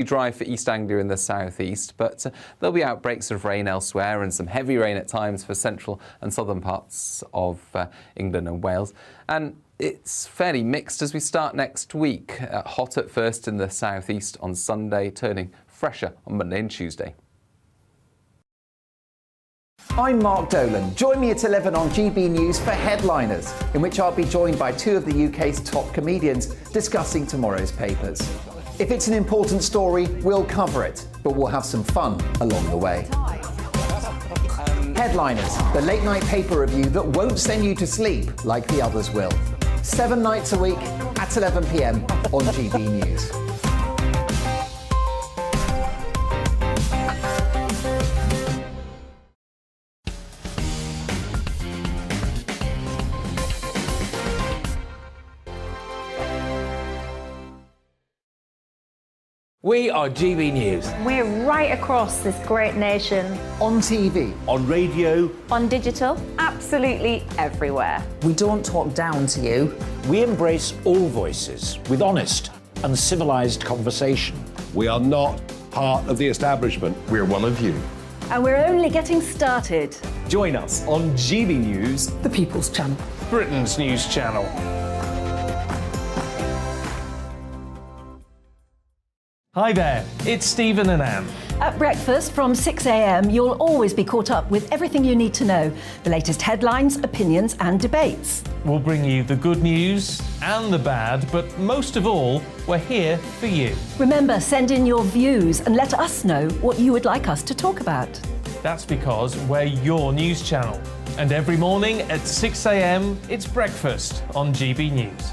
Dry for East Anglia in the southeast, but there'll be outbreaks of rain elsewhere and some heavy rain at times for central and southern parts of England and Wales. And it's fairly mixed as we start next week. Hot at first in the southeast on Sunday, turning fresher on Monday and Tuesday. I'm Mark Dolan. Join me at 11 on GB News for Headliners, in which I'll be joined by two of the UK's top comedians discussing tomorrow's papers. If it's an important story, we'll cover it, but we'll have some fun along the way. Headliners, the late-night paper review that won't send you to sleep like the others will. 7 nights a week at 11 p.m. on GB News. We are GB News. We're right across this great nation. On TV. On radio. On digital. Absolutely everywhere. We don't talk down to you. We embrace all voices with honest and civilised conversation. We are not part of the establishment. We're one of you. And we're only getting started. Join us on GB News, The People's Channel. Britain's news channel. Hi there, it's Stephen and Anne. At breakfast from 6 a.m, you'll always be caught up with everything you need to know, the latest headlines, opinions and debates. We'll bring you the good news and the bad, but most of all, we're here for you. Remember, send in your views and let us know what you would like us to talk about. That's because we're your news channel. And every morning at 6 a.m, it's breakfast on GB News.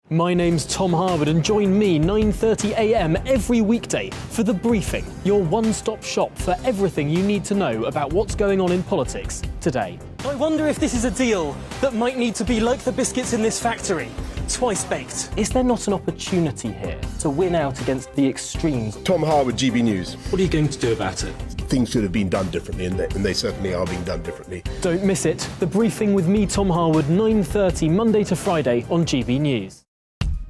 My name's Tom Harwood and join me 9:30 a.m. every weekday for The Briefing, your one-stop shop for everything you need to know about what's going on in politics today. I wonder if this is a deal that might need to be like the biscuits in this factory, twice baked. Is there not an opportunity here to win out against the extremes? Tom Harwood, GB News. What are you going to do about it? Things should have been done differently, and they certainly are being done differently. Don't miss it. The Briefing with me, Tom Harwood, 9:30 Monday to Friday on GB News.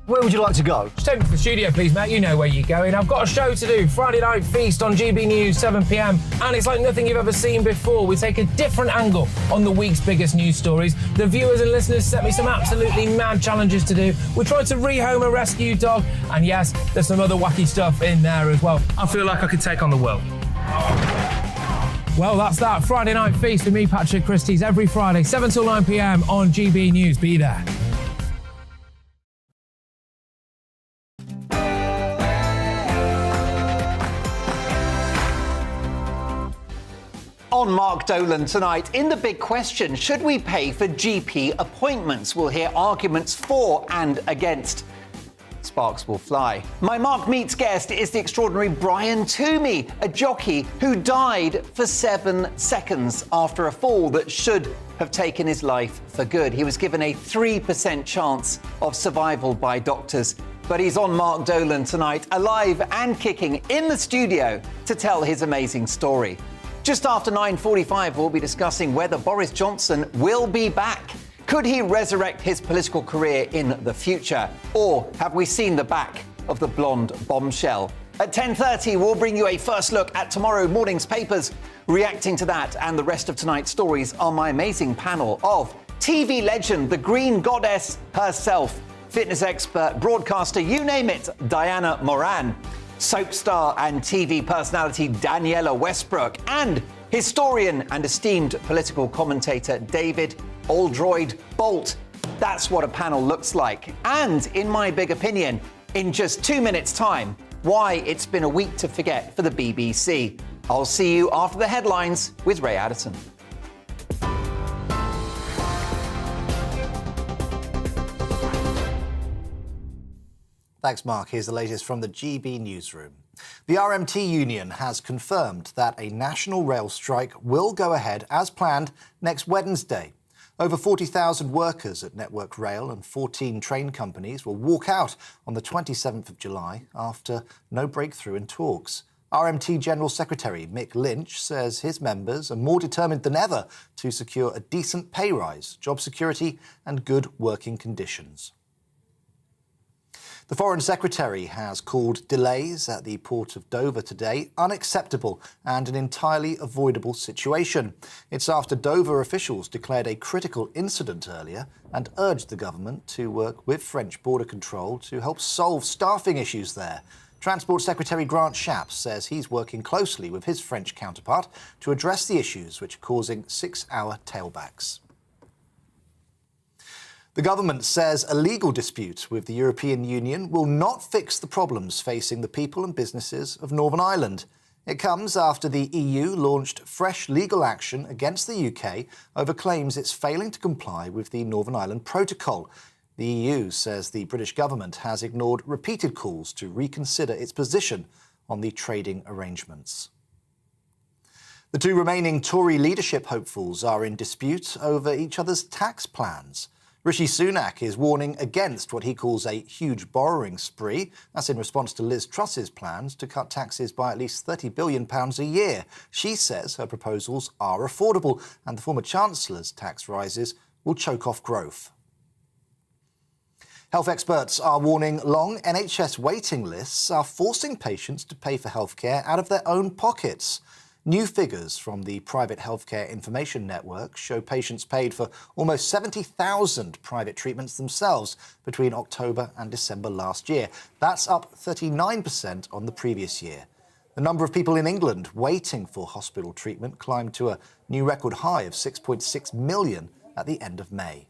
Where would you like to go? Just take me to the studio, please, mate. You know where you're going. I've got a show to do. Friday Night Feast on GB News, 7 p.m. And it's like nothing you've ever seen before. We take a different angle on the week's biggest news stories. The viewers and listeners set me some absolutely mad challenges to do. We tried to rehome a rescue dog. And yes, there's some other wacky stuff in there as well. I feel like I could take on the world. Well, that's that. Friday Night Feast with me, Patrick Christie's, every Friday, 7 till 9 p.m. on GB News. Be there. On Mark Dolan tonight, in the big question, should we pay for GP appointments? We'll hear arguments for and against. Sparks will fly. My Mark Meets guest is the extraordinary Brian Toomey, a jockey who died for 7 seconds after a fall that should have taken his life for good. He was given a 3% chance of survival by doctors. But he's on Mark Dolan tonight, alive and kicking in the studio to tell his amazing story. Just after 9:45, we'll be discussing whether Boris Johnson will be back. Could he resurrect his political career in the future? Or have we seen the back of the blonde bombshell? At 10:30, we'll bring you a first look at tomorrow morning's papers. Reacting to that and the rest of tonight's stories are my amazing panel of TV legend, the Green Goddess herself, fitness expert, broadcaster, you name it, Diana Moran, soap star and TV personality Daniela Westbrook, and historian and esteemed political commentator David Oldroyd Bolt. That's what a panel looks like. And in my big opinion, in just 2 minutes' time, why it's been a week to forget for the BBC. I'll see you after the headlines with Ray Addison. Thanks, Mark. Here's the latest from the GB newsroom. The RMT union has confirmed that a national rail strike will go ahead as planned next Wednesday. Over 40,000 workers at Network Rail and 14 train companies will walk out on the 27th of July after no breakthrough in talks. RMT General Secretary Mick Lynch says his members are more determined than ever to secure a decent pay rise, job security and good working conditions. The Foreign Secretary has called delays at the port of Dover today unacceptable and an entirely avoidable situation. It's after Dover officials declared a critical incident earlier and urged the government to work with French border control to help solve staffing issues there. Transport Secretary Grant Shapps says he's working closely with his French counterpart to address the issues which are causing 6-hour tailbacks. The government says a legal dispute with the European Union will not fix the problems facing the people and businesses of Northern Ireland. It comes after the EU launched fresh legal action against the UK over claims it's failing to comply with the Northern Ireland Protocol. The EU says the British government has ignored repeated calls to reconsider its position on the trading arrangements. The two remaining Tory leadership hopefuls are in dispute over each other's tax plans. Rishi Sunak is warning against what he calls a huge borrowing spree. That's in response to Liz Truss's plans to cut taxes by at least £30 billion a year. She says her proposals are affordable and the former Chancellor's tax rises will choke off growth. Health experts are warning long NHS waiting lists are forcing patients to pay for healthcare out of their own pockets. New figures from the Private Healthcare Information Network show patients paid for almost 70,000 private treatments themselves between October and December last year. That's up 39% on the previous year. The number of people in England waiting for hospital treatment climbed to a new record high of 6.6 million at the end of May.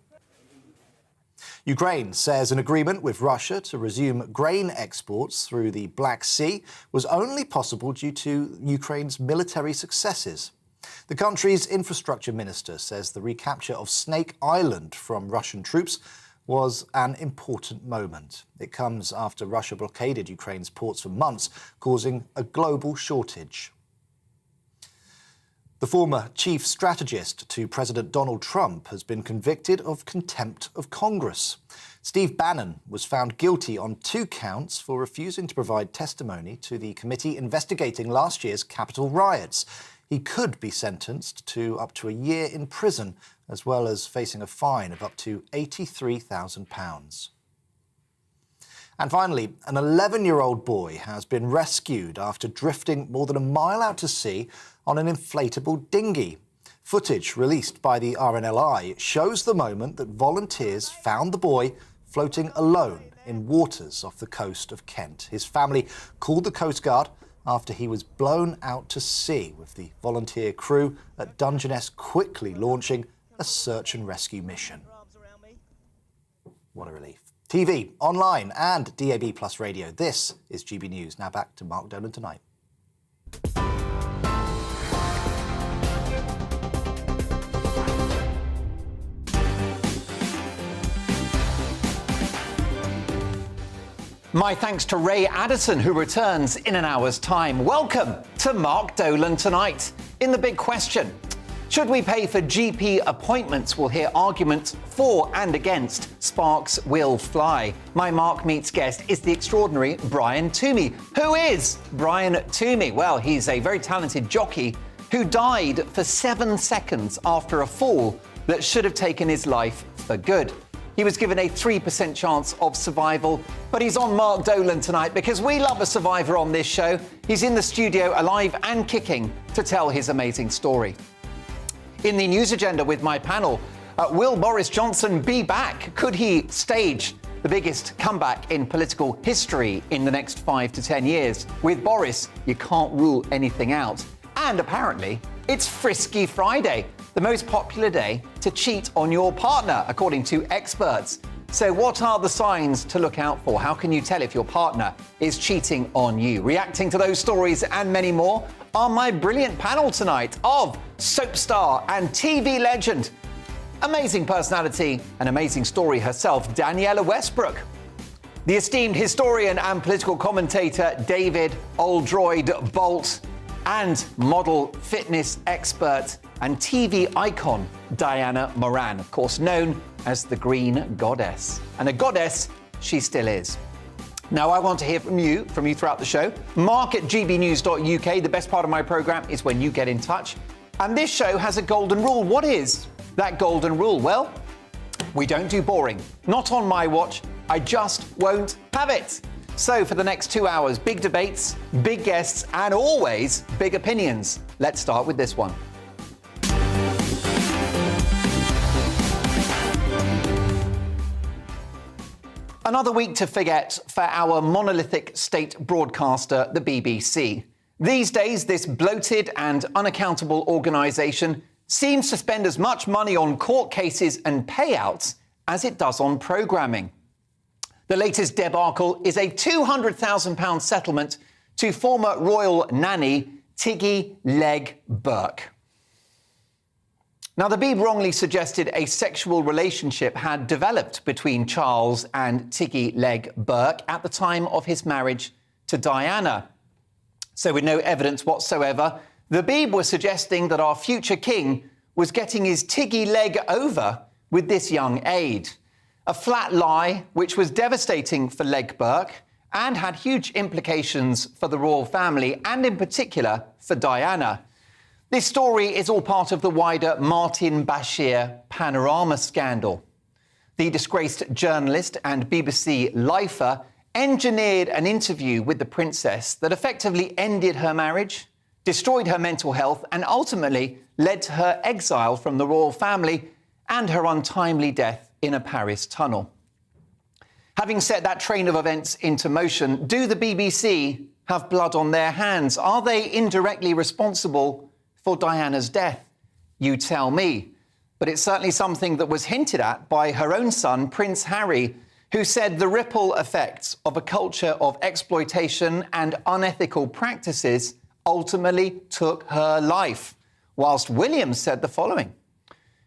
Ukraine says an agreement with Russia to resume grain exports through the Black Sea was only possible due to Ukraine's military successes. The country's infrastructure minister says the recapture of Snake Island from Russian troops was an important moment. It comes after Russia blockaded Ukraine's ports for months, causing a global shortage. The former chief strategist to President Donald Trump has been convicted of contempt of Congress. Steve Bannon was found guilty on 2 counts for refusing to provide testimony to the committee investigating last year's Capitol riots. He could be sentenced to up to a year in prison, as well as facing a fine of up to £83,000. And finally, an 11-year-old boy has been rescued after drifting more than a mile out to sea on an inflatable dinghy. Footage released by the RNLI shows the moment that volunteers found the boy floating alone in waters off the coast of Kent. His family called the Coast Guard after he was blown out to sea, with the volunteer crew at Dungeness quickly launching a search and rescue mission. What a relief. TV, online and DAB+ radio. This is GB News. Now back to Mark Dolan tonight. My thanks to Ray Addison, who returns in an hour's time. Welcome to Mark Dolan Tonight. In the big question, should we pay for GP appointments? We'll hear arguments for and against Sparks Will Fly. My Mark Meets guest is the extraordinary Brian Toomey. Who is Brian Toomey? Well, he's a very talented jockey who died for 7 seconds after a fall that should have taken his life for good. He was given a 3% chance of survival, but he's on Mark Dolan tonight because we love a survivor on this show. He's in the studio alive and kicking to tell his amazing story. In the news agenda with my panel, will Boris Johnson be back? Could he stage the biggest comeback in political history in the next 5 to 10 years? With Boris, you can't rule anything out. And apparently, it's Frisky Friday, the most popular day to cheat on your partner, according to experts. So what are the signs to look out for? How can you tell if your partner is cheating on you? Reacting to those stories and many more are my brilliant panel tonight of soap star and TV legend, amazing personality and amazing story herself, Daniela Westbrook. The esteemed historian and political commentator, David Oldroyd Bolt, and model, fitness expert and TV icon, Diana Moran, of course known as the Green Goddess. And a goddess she still is. Now, I want to hear from you throughout the show. Mark@gbnews.uk. The best part of my program is when you get in touch. And this show has a golden rule. What is that golden rule? Well, we don't do boring. Not on my watch, I just won't have it. So for the next 2 hours, big debates, big guests, and always big opinions. Let's start with this one. Another week to forget for our monolithic state broadcaster, the BBC. These days, this bloated and unaccountable organisation seems to spend as much money on court cases and payouts as it does on programming. The latest debacle is a £200,000 settlement to former royal nanny Tiggy Leg Burke. Now, the Beeb wrongly suggested a sexual relationship had developed between Charles and Tiggy Leg Burke at the time of his marriage to Diana. So with no evidence whatsoever, the Beeb were suggesting that our future king was getting his Tiggy leg over with this young aide. A flat lie which was devastating for Leg Burke and had huge implications for the royal family and in particular for Diana. This story is all part of the wider Martin Bashir panorama scandal. The disgraced journalist and BBC lifer engineered an interview with the princess that effectively ended her marriage, destroyed her mental health, and ultimately led to her exile from the royal family and her untimely death in a Paris tunnel. Having set that train of events into motion, do the BBC have blood on their hands? Are they indirectly responsible for Diana's death? You tell me. But it's certainly something that was hinted at by her own son, Prince Harry, who said the ripple effects of a culture of exploitation and unethical practices ultimately took her life, whilst William said the following.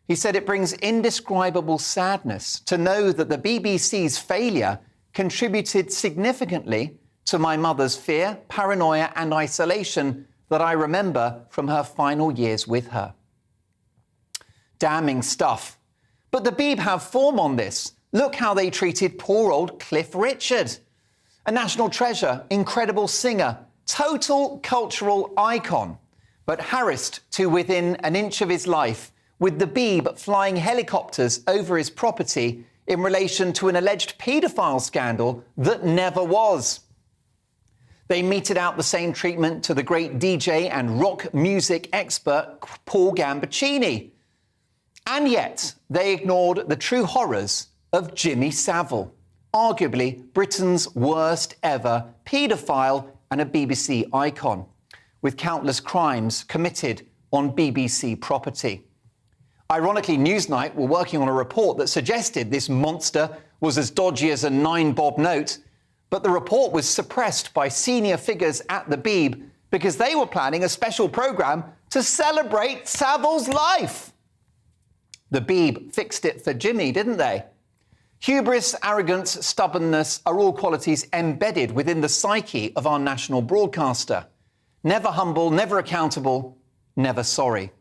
He said, "It brings indescribable sadness to know that the BBC's failure contributed significantly to my mother's fear, paranoia and isolation that I remember from her final years with her." Damning stuff. But the Beeb have form on this. Look how they treated poor old Cliff Richard. A national treasure, incredible singer, total cultural icon, but harassed to within an inch of his life, with the Beeb flying helicopters over his property in relation to an alleged paedophile scandal that never was. They meted out the same treatment to the great DJ and rock music expert Paul Gambaccini. And yet, they ignored the true horrors of Jimmy Savile, arguably Britain's worst ever paedophile and a BBC icon, with countless crimes committed on BBC property. Ironically, Newsnight were working on a report that suggested this monster was as dodgy as a 9-bob note, but the report was suppressed by senior figures at the Beeb because they were planning a special programme to celebrate Savile's life. The Beeb fixed it for Jimmy, didn't they? Hubris, arrogance, stubbornness are all qualities embedded within the psyche of our national broadcaster. Never humble, never accountable, never sorry.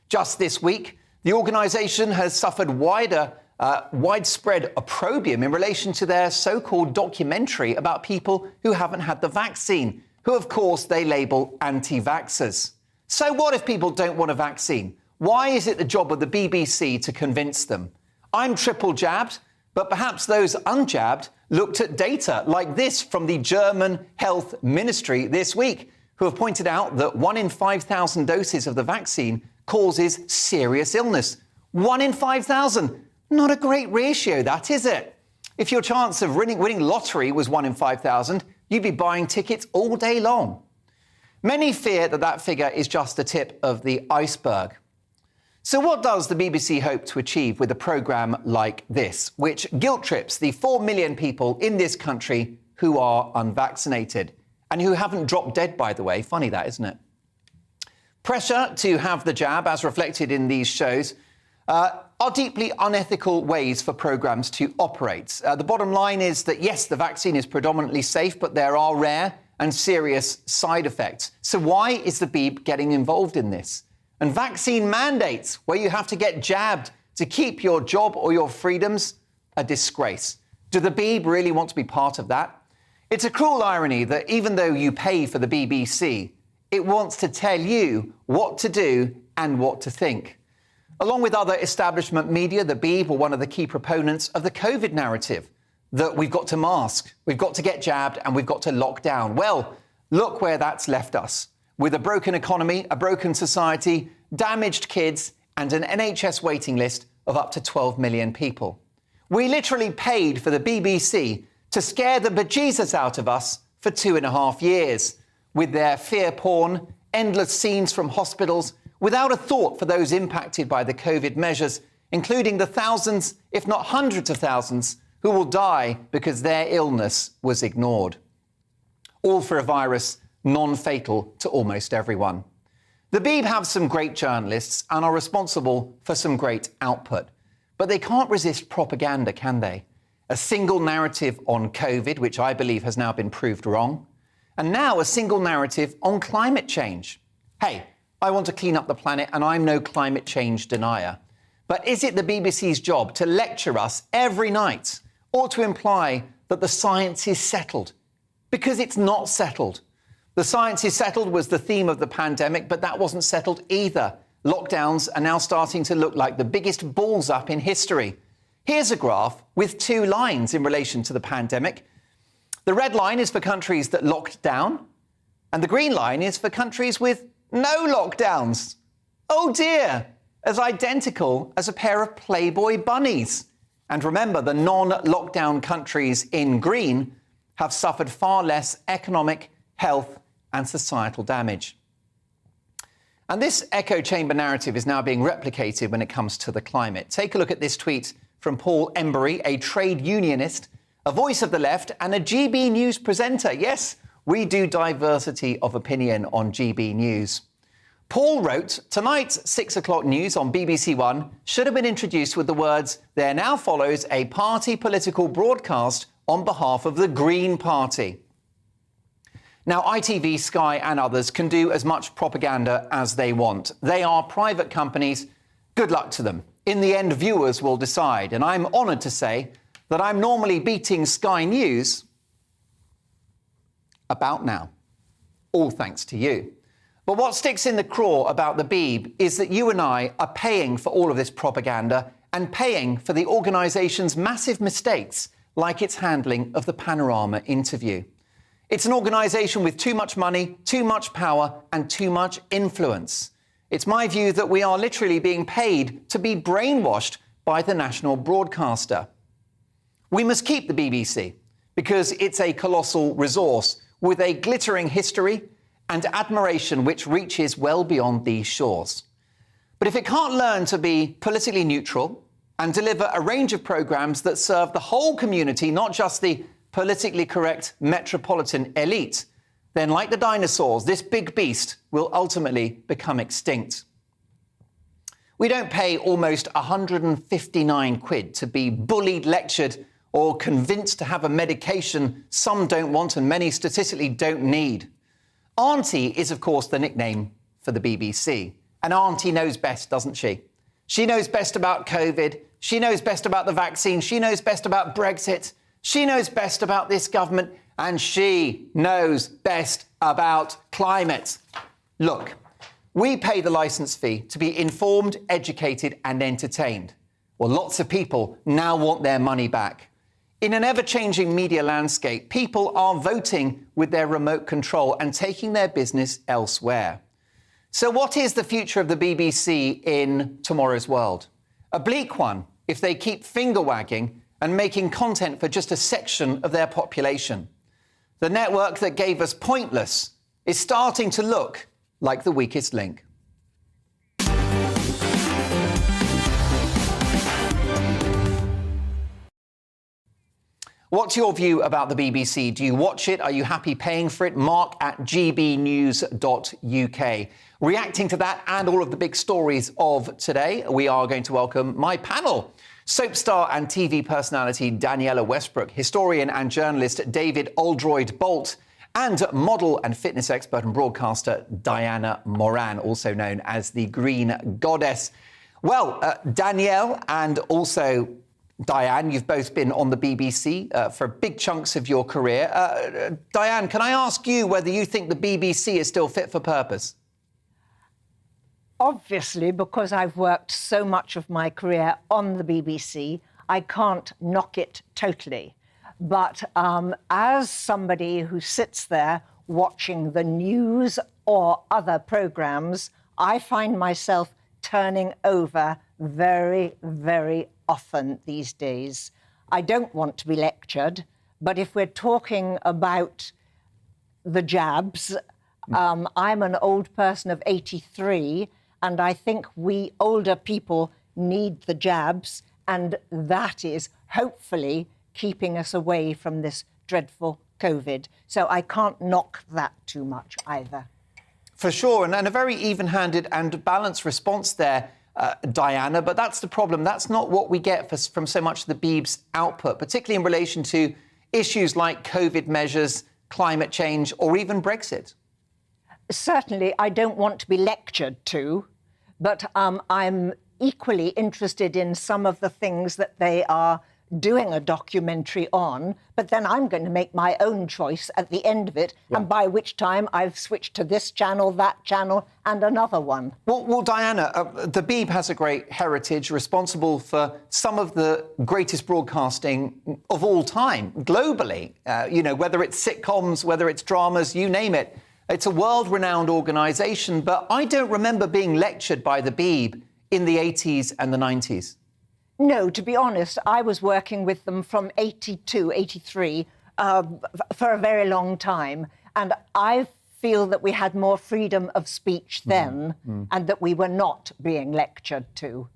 Just this week, the organisation has suffered widespread opprobrium in relation to their so-called documentary about people who haven't had the vaccine, who, of course, they label anti-vaxxers. So what if people don't want a vaccine? Why is it the job of the BBC to convince them? I'm triple jabbed, but perhaps those unjabbed looked at data like this from the German Health Ministry this week, who have pointed out that 1 in 5,000 doses of the vaccine causes serious illness. 1 in 5,000. Not a great ratio, that, is it? If your chance of winning lottery was 1 in 5,000, you'd be buying tickets all day long. Many fear that that figure is just the tip of the iceberg. So what does the BBC hope to achieve with a programme like this, which guilt trips the 4 million people in this country who are unvaccinated and who haven't dropped dead, by the way? Funny that, isn't it? Pressure to have the jab, as reflected in these shows, are deeply unethical ways for programmes to operate. The bottom line is that, yes, the vaccine is predominantly safe, but there are rare and serious side effects. So why is the Beeb getting involved in this? And vaccine mandates, where you have to get jabbed to keep your job or your freedoms, a disgrace. Do the Beeb really want to be part of that? It's a cruel irony that even though you pay for the BBC, it wants to tell you what to do and what to think. Along with other establishment media, the Beeb were one of the key proponents of the COVID narrative. that we've got to mask, we've got to get jabbed, and we've got to lock down. Well, look where that's left us. With a broken economy, a broken society, damaged kids, and an NHS waiting list of up to 12 million people. We literally paid for the BBC to scare the bejesus out of us for 2.5 years, with their fear porn, endless scenes from hospitals, without a thought for those impacted by the COVID measures, including the thousands, if not hundreds of thousands, who will die because their illness was ignored. All for a virus non-fatal to almost everyone. The Beeb have some great journalists and are responsible for some great output. But they can't resist propaganda, can they? A single narrative on COVID, which I believe has now been proved wrong. And now a single narrative on climate change. Hey, I want to clean up the planet and I'm no climate change denier. But is it the BBC's job to lecture us every night or to imply that the science is settled? Because it's not settled. The science is settled was the theme of the pandemic, but that wasn't settled either. Lockdowns are now starting to look like the biggest balls up in history. Here's a graph with 2 lines in relation to the pandemic. The red line is for countries that locked down, and the green line is for countries with no lockdowns. Oh dear, as identical as a pair of Playboy bunnies. And remember, the non-lockdown countries in green have suffered far less economic, health and societal damage. And this echo chamber narrative is now being replicated when it comes to the climate. Take a look at this tweet from Paul Embury, a trade unionist, a voice of the left and a GB News presenter. Yes, we do diversity of opinion on GB News. Paul wrote, tonight's 6 o'clock news on BBC One should have been introduced with the words, there now follows a party political broadcast on behalf of the Green Party. Now, ITV, Sky and others can do as much propaganda as they want. They are private companies. Good luck to them. In the end, viewers will decide. And I'm honoured to say that I'm normally beating Sky News about now. All thanks to you. But what sticks in the craw about the Beeb is that you and I are paying for all of this propaganda and paying for the organisation's massive mistakes, like its handling of the Panorama interview. It's an organisation with too much money, too much power and too much influence. It's my view that we are literally being paid to be brainwashed by the national broadcaster. We must keep the BBC because it's a colossal resource with a glittering history and admiration which reaches well beyond these shores. But if it can't learn to be politically neutral and deliver a range of programmes that serve the whole community, not just the politically correct metropolitan elite, then like the dinosaurs, this big beast will ultimately become extinct. We don't pay almost 159 quid to be bullied, lectured or convinced to have a medication some don't want and many statistically don't need. Auntie is, of course, the nickname for the BBC. And Auntie knows best, doesn't she? She knows best about COVID. She knows best about the vaccine. She knows best about Brexit. She knows best about this government. And she knows best about climate. Look, we pay the licence fee to be informed, educated and entertained. Well, lots of people now want their money back. In an ever-changing media landscape, people are voting with their remote control and taking their business elsewhere. So what is the future of the BBC in tomorrow's world? A bleak one if they keep finger-wagging and making content for just a section of their population. The network that gave us Pointless is starting to look like the weakest link. What's your view about the BBC? Do you watch it? Are you happy paying for it? Mark at gbnews.uk. Reacting to that and all of the big stories of today, we are going to welcome my panel. Soap star and TV personality Daniela Westbrook, historian and journalist David Oldroyd-Bolt, and model and fitness expert and broadcaster Diana Moran, also known as the Green Goddess. Well, Danielle and also Diane, you've both been on the BBC for big chunks of your career. Diane, can I ask you whether you think the BBC is still fit for purpose? Obviously, because I've worked so much of my career on the BBC, I can't knock it totally. But as somebody who sits there watching the news or other programmes, I find myself turning over very, very often these days. I don't want to be lectured, but if we're talking about the jabs, I'm an old person of 83, and I think we older people need the jabs, and that is hopefully keeping us away from this dreadful COVID. So I can't knock that too much either. For sure, and a very even-handed and balanced response there, Diana, but that's the problem. That's not what we get from so much of the Beeb's output, particularly in relation to issues like COVID measures, climate change, or even Brexit. Certainly, I don't want to be lectured to, but I'm equally interested in some of the things that they are doing a documentary on, but then I'm going to make my own choice at the end of it, and by which time I've switched to this channel, that channel, and another one. Well, Diana, the Beeb has a great heritage, responsible for some of the greatest broadcasting of all time, globally. Whether it's sitcoms, whether it's dramas, you name it. It's a world-renowned organisation, but I don't remember being lectured by the Beeb in the 80s and the 90s. No, to be honest, I was working with them from 82, 83, for a very long time. And I feel that we had more freedom of speech then and that we were not being lectured to.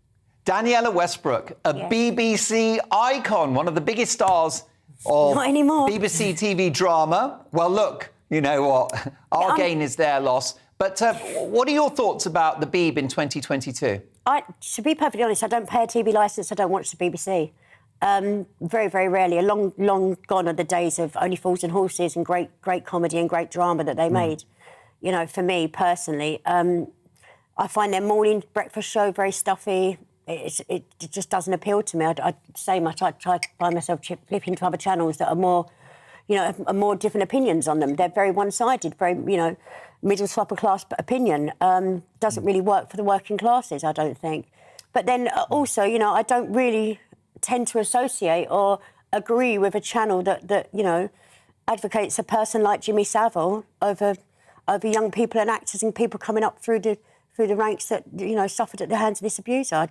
Daniela Westbrook, a BBC icon, one of the biggest stars of BBC TV drama. Well, look, you know what? Our gain is their loss. But what are your thoughts about the Beeb in 2022? To be perfectly honest, I don't pay a TV licence, I don't watch the BBC. Very, very rarely. Long gone are the days of Only Fools and Horses and great comedy and great drama that they made. You know, for me, personally, I find their morning breakfast show very stuffy. It just doesn't appeal to me. I'd say much. I try to find myself flipping to other channels that are more, are more different opinions on them. They're very one-sided, very, middle to upper class opinion. Doesn't really work for the working classes, I don't think. But then also, I don't really tend to associate or agree with a channel that advocates a person like Jimmy Savile over young people and actors and people coming up through the ranks that suffered at the hands of this abuser.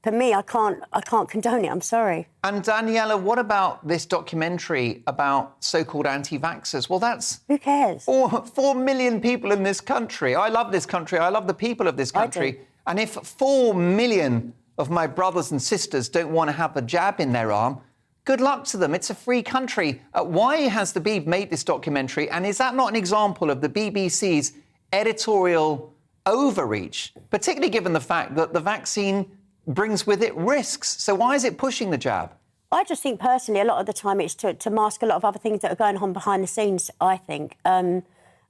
For me, I can't condone it. I'm sorry. And Daniela, what about this documentary about so-called anti-vaxxers? Well, that's... Who cares? 4 million people in this country. I love this country. I love the people of this country. I do. And if 4 million of my brothers and sisters don't want to have a jab in their arm, good luck to them. It's a free country. Why has the Beeb made this documentary? And is that not an example of the BBC's editorial overreach, particularly given the fact that the vaccine brings with it risks? So why is it pushing the jab? I just think, personally, a lot of the time it's to mask a lot of other things that are going on behind the scenes, I think, and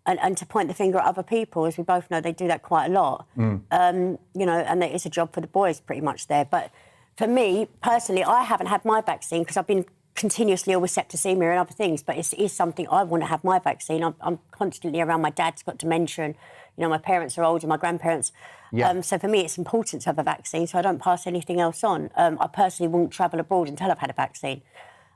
to point the finger at other people. As we both know, they do that quite a lot. And there is a job for the boys pretty much there. But for me, personally, I haven't had my vaccine because I've been continuously ill with septicemia and other things, but it is something I want to have my vaccine. I'm constantly around. My dad's got dementia and, my parents are older, my grandparents. So for me, it's important to have a vaccine, so I don't pass anything else on. I personally wouldn't travel abroad until I've had a vaccine.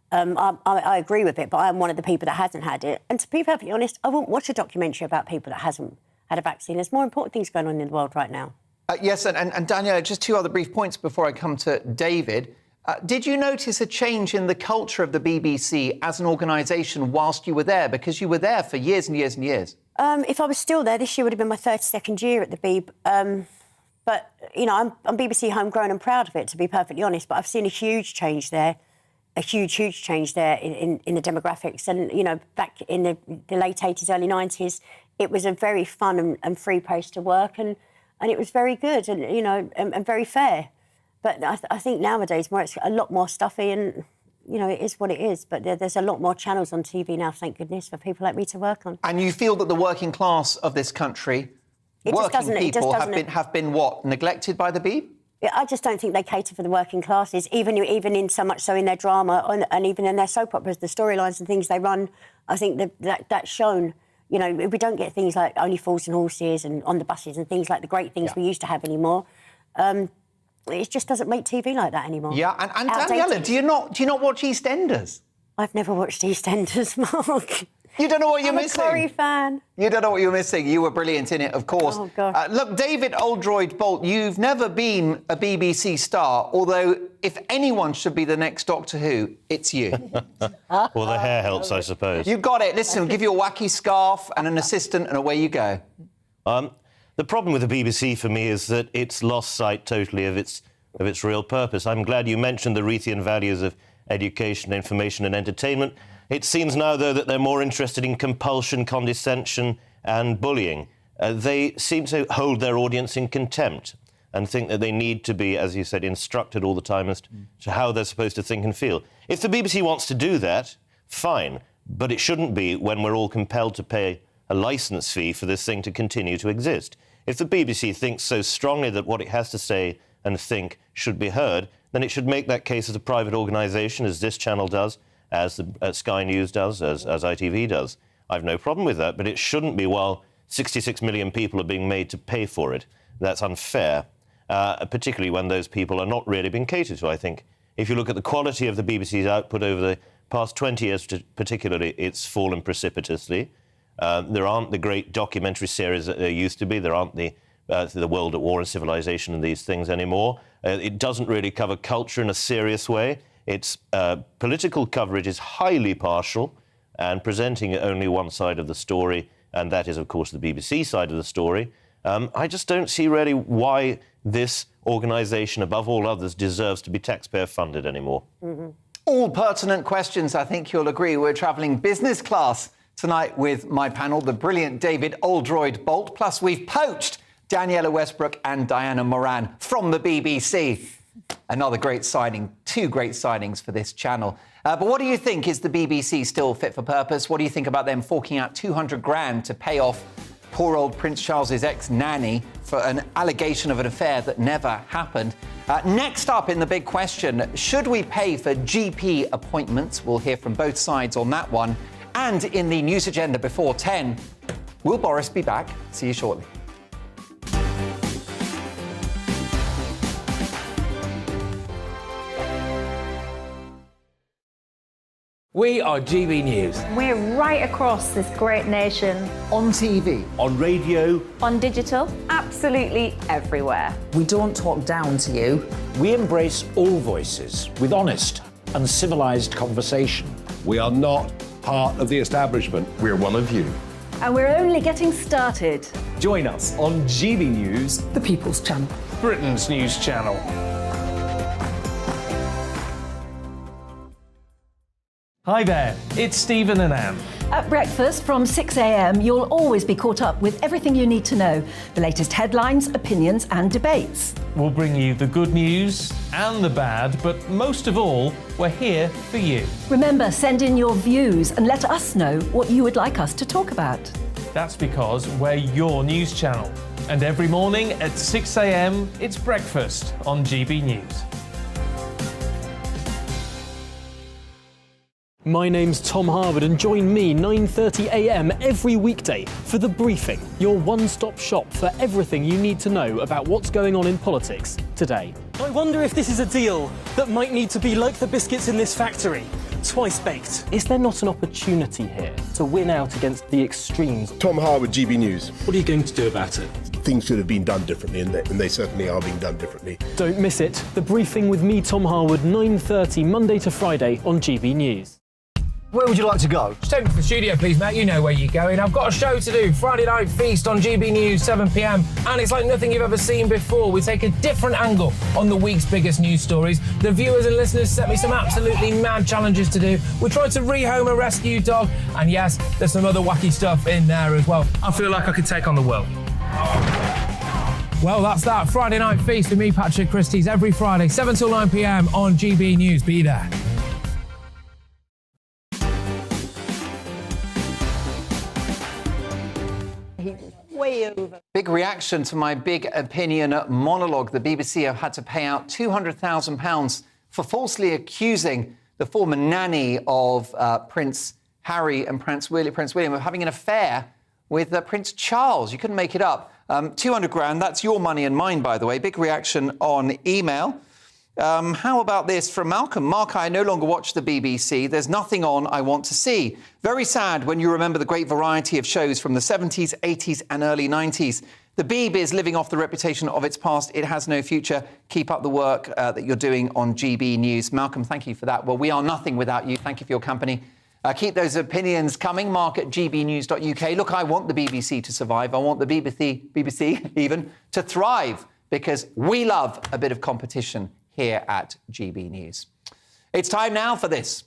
I agree with it, but I'm one of the people that hasn't had it. And to be perfectly honest, I won't watch a documentary about people that hasn't had a vaccine. There's more important things going on in the world right now. Yes, and Daniela, just 2 other brief points before I come to David. Did you notice a change in the culture of the BBC as an organisation whilst you were there? Because you were there for years and years and years. If I was still there, this year would have been my 32nd year at the Beeb. But, I'm BBC homegrown and proud of it, to be perfectly honest. But I've seen a huge change there, in the demographics. And, back in the late 80s, early 90s, it was a very fun and free place to work. And it was very good and, and very fair. But I think nowadays it's a lot more stuffy and, it is what it is. But there's a lot more channels on TV now, thank goodness, for people like me to work on. And you feel that the working class of this country, working people, have been what, neglected by the Beeb? I just don't think they cater for the working classes, even in so much so in their drama and even in their soap operas, the storylines and things they run. I think that's shown. We don't get things like Only Fools and Horses and On the Buses and things like the great things we used to have anymore. It just doesn't make TV like that anymore. Yeah, and Daniela, do you not watch EastEnders? I've never watched EastEnders, Mark. You don't know what you're I'm missing. a Corrie fan. You don't know what you're missing. You were brilliant in it, of course. Oh, God. Look, David Oldroyd Bolt, you've never been a BBC star, although if anyone should be the next Doctor Who, it's you. Well, the hair helps, I suppose. You got it. Listen, we'll give you a wacky scarf and an assistant, and away you go. The problem with the BBC for me is that it's lost sight totally of its real purpose. I'm glad you mentioned the Reithian values of education, information and entertainment. It seems now, though, that they're more interested in compulsion, condescension and bullying. They seem to hold their audience in contempt and think that they need to be, as you said, instructed all the time as to how they're supposed to think and feel. If the BBC wants to do that, fine, but it shouldn't be when we're all compelled to pay a licence fee for this thing to continue to exist. If the BBC thinks so strongly that what it has to say and think should be heard, then it should make that case as a private organisation, as this channel does, as Sky News does, as ITV does. I've no problem with that, but it shouldn't be while 66 million people are being made to pay for it. That's unfair, particularly when those people are not really being catered to, I think. If you look at the quality of the BBC's output over the past 20 years particularly, it's fallen precipitously. There aren't the great documentary series that there used to be. There aren't the World at War and Civilization and these things anymore. It doesn't really cover culture in a serious way. Its political coverage is highly partial and presenting only one side of the story, and that is, of course, the BBC side of the story. I just don't see really why this organisation, above all others, deserves to be taxpayer-funded anymore. Mm-hmm. All pertinent questions, I think you'll agree. We're travelling business class tonight with my panel, the brilliant David Oldroyd Bolt, plus we've poached Daniela Westbrook and Diana Moran from the BBC. Another great signing, two great signings for this channel. But what do you think? Is the BBC still fit for purpose? What do you think about them forking out 200 grand to pay off poor old Prince Charles's ex-nanny for an allegation of an affair that never happened? Next up in the big question, should we pay for GP appointments? We'll hear from both sides on that one. And in the news agenda before 10, will Boris be back? See you shortly. We are GB News. We're right across this great nation. On TV. On radio. On digital. Absolutely everywhere. We don't talk down to you. We embrace all voices with honest and civilised conversation. We are not part of the establishment. We're one of you. And we're only getting started. Join us on GB News, The People's Channel. Britain's news channel. Hi there, it's Stephen and Anne. At breakfast from 6 a.m, you'll always be caught up with everything you need to know, the latest headlines, opinions and debates. We'll bring you the good news and the bad, but most of all, we're here for you. Remember, send in your views and let us know what you would like us to talk about. That's because we're your news channel. And every morning at 6 a.m, it's breakfast on GB News. My name's Tom Harwood and join me 9:30 a.m. every weekday for The Briefing, your one-stop shop for everything you need to know about what's going on in politics today. I wonder if this is a deal that might need to be like the biscuits in this factory, twice baked. Is there not an opportunity here to win out against the extremes? Tom Harwood, GB News. What are you going to do about it? Things should have been done differently, and they certainly are being done differently. Don't miss it. The Briefing with me, Tom Harwood, 9:30 Monday to Friday on GB News. Where would you like to go? Just take me to the studio, please, Matt. You know where you're going. I've got a show to do. Friday Night Feast on GB News, 7 p.m. And it's like nothing you've ever seen before. We take a different angle on the week's biggest news stories. The viewers and listeners set me some absolutely mad challenges to do. We tried to rehome a rescue dog. And yes, there's some other wacky stuff in there as well. I feel like I could take on the world. Well, that's that. Friday Night Feast with me, Patrick Christie's, every Friday, 7 till 9 p.m. on GB News. Be there. Way over. Big reaction to my big opinion monologue. The BBC have had to pay out £200,000 for falsely accusing the former nanny of Prince Harry and Prince William of having an affair with Prince Charles. You couldn't make it up. 200 grand, that's your money and mine, by the way. Big reaction on email. How about this from Malcolm? Mark, I no longer watch the BBC. There's nothing on I want to see. Very sad when you remember the great variety of shows from the 70s, 80s and early 90s. The Beeb is living off the reputation of its past. It has no future. Keep up the work that you're doing on GB News. Malcolm, thank you for that. Well, we are nothing without you. Thank you for your company. Keep those opinions coming. Mark at gbnews.uk. Look, I want the BBC to survive. I want the BBC even, to thrive, because we love a bit of competition here at GB News. It's time now for this.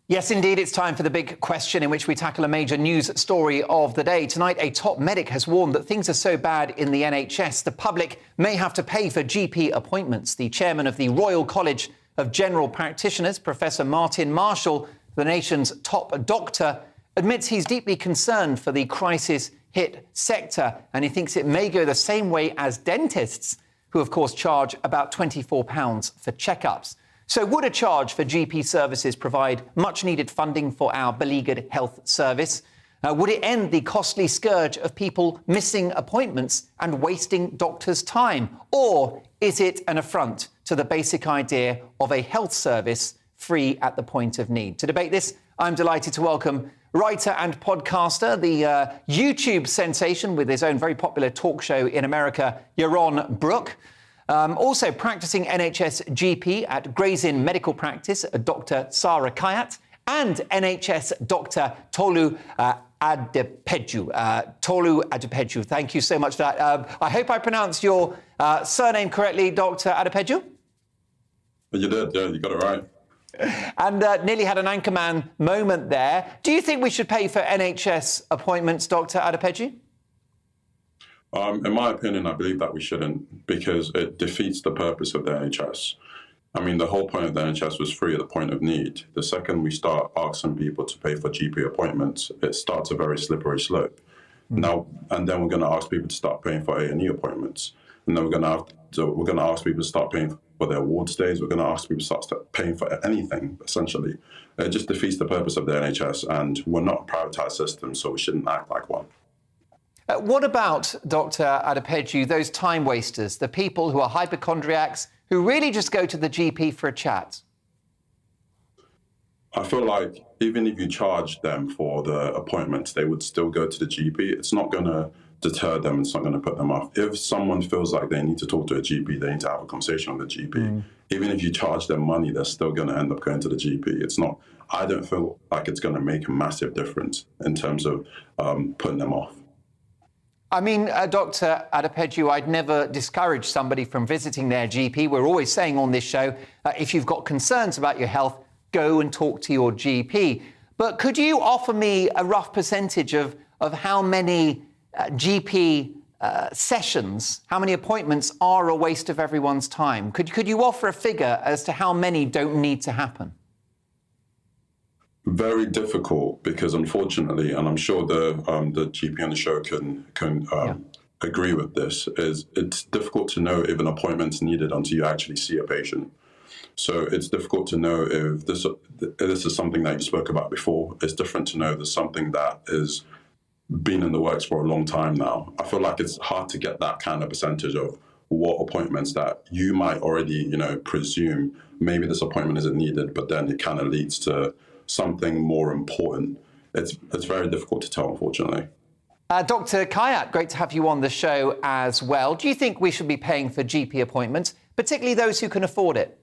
Yes, indeed, it's time for the big question, in which we tackle a major news story of the day. Tonight, a top medic has warned that things are so bad in the NHS, the public may have to pay for GP appointments. The chairman of the Royal College of General Practitioners, Professor Martin Marshall, the nation's top doctor, admits he's deeply concerned for the crisis-hit sector, and he thinks it may go the same way as dentists, who, of course, charge about £24 for checkups. So would a charge for GP services provide much-needed funding for our beleaguered health service? Would it end the costly scourge of people missing appointments and wasting doctors' time? Or is it an affront to the basic idea of a health service free at the point of need? To debate this, I'm delighted to welcome writer and podcaster, the YouTube sensation with his own very popular talk show in America, Yaron Brook. Also practicing NHS GP at Gray's Inn Medical Practice, Dr. Sarah Kayat, and NHS Dr. Tolu Adepeju. Tolu Adepeju, thank you so much for that. I hope I pronounced your surname correctly, Dr. Adepeju. You did, yeah, you got it right. And nearly had an anchorman moment there. Do you think we should pay for NHS appointments, Dr. Adepeju? In my opinion, I believe that we shouldn't, because it defeats the purpose of the NHS. I mean, the whole point of the NHS was free at the point of need. The second we start asking people to pay for GP appointments, it starts a very slippery slope. Now, and then we're going to ask people to start paying for A&E appointments, and then we're going to ask people to start paying for their ward stays. We're going to ask people to start paying for anything, essentially. It just defeats the purpose of the NHS, and we're not a privatised system, so we shouldn't act like one. What about, Dr. Adepeju, those time wasters, the people who are hypochondriacs, who really just go to the GP for a chat? I feel like even if you charge them for the appointments, they would still go to the GP. It's not going to deter them. It's not going to put them off. If someone feels like they need to talk to a GP, they need to have a conversation with the GP. Even if you charge them money, they're still going to end up going to the GP. It's not. I don't feel like it's going to make a massive difference in terms of putting them off. I mean, Dr. Adepeju, I'd never discourage somebody from visiting their GP. We're always saying on this show, if you've got concerns about your health, go and talk to your GP. But could you offer me a rough percentage of how many GP sessions, how many appointments are a waste of everyone's time? Could you offer a figure as to how many don't need to happen? Very difficult, because unfortunately, and I'm sure the GP on the show can agree with this, is it's difficult to know if an appointment's needed until you actually see a patient. So it's difficult to know if this is something that you spoke about before. It's different to know there's something that is been in the works for a long time now. I feel like it's hard to get that kind of percentage of what appointments that you might already, presume maybe this appointment isn't needed, but then it kind of leads to something more important. It's very difficult to tell, unfortunately. Dr. Kayat, great to have you on the show as well. Do you think we should be paying for GP appointments, particularly those who can afford it?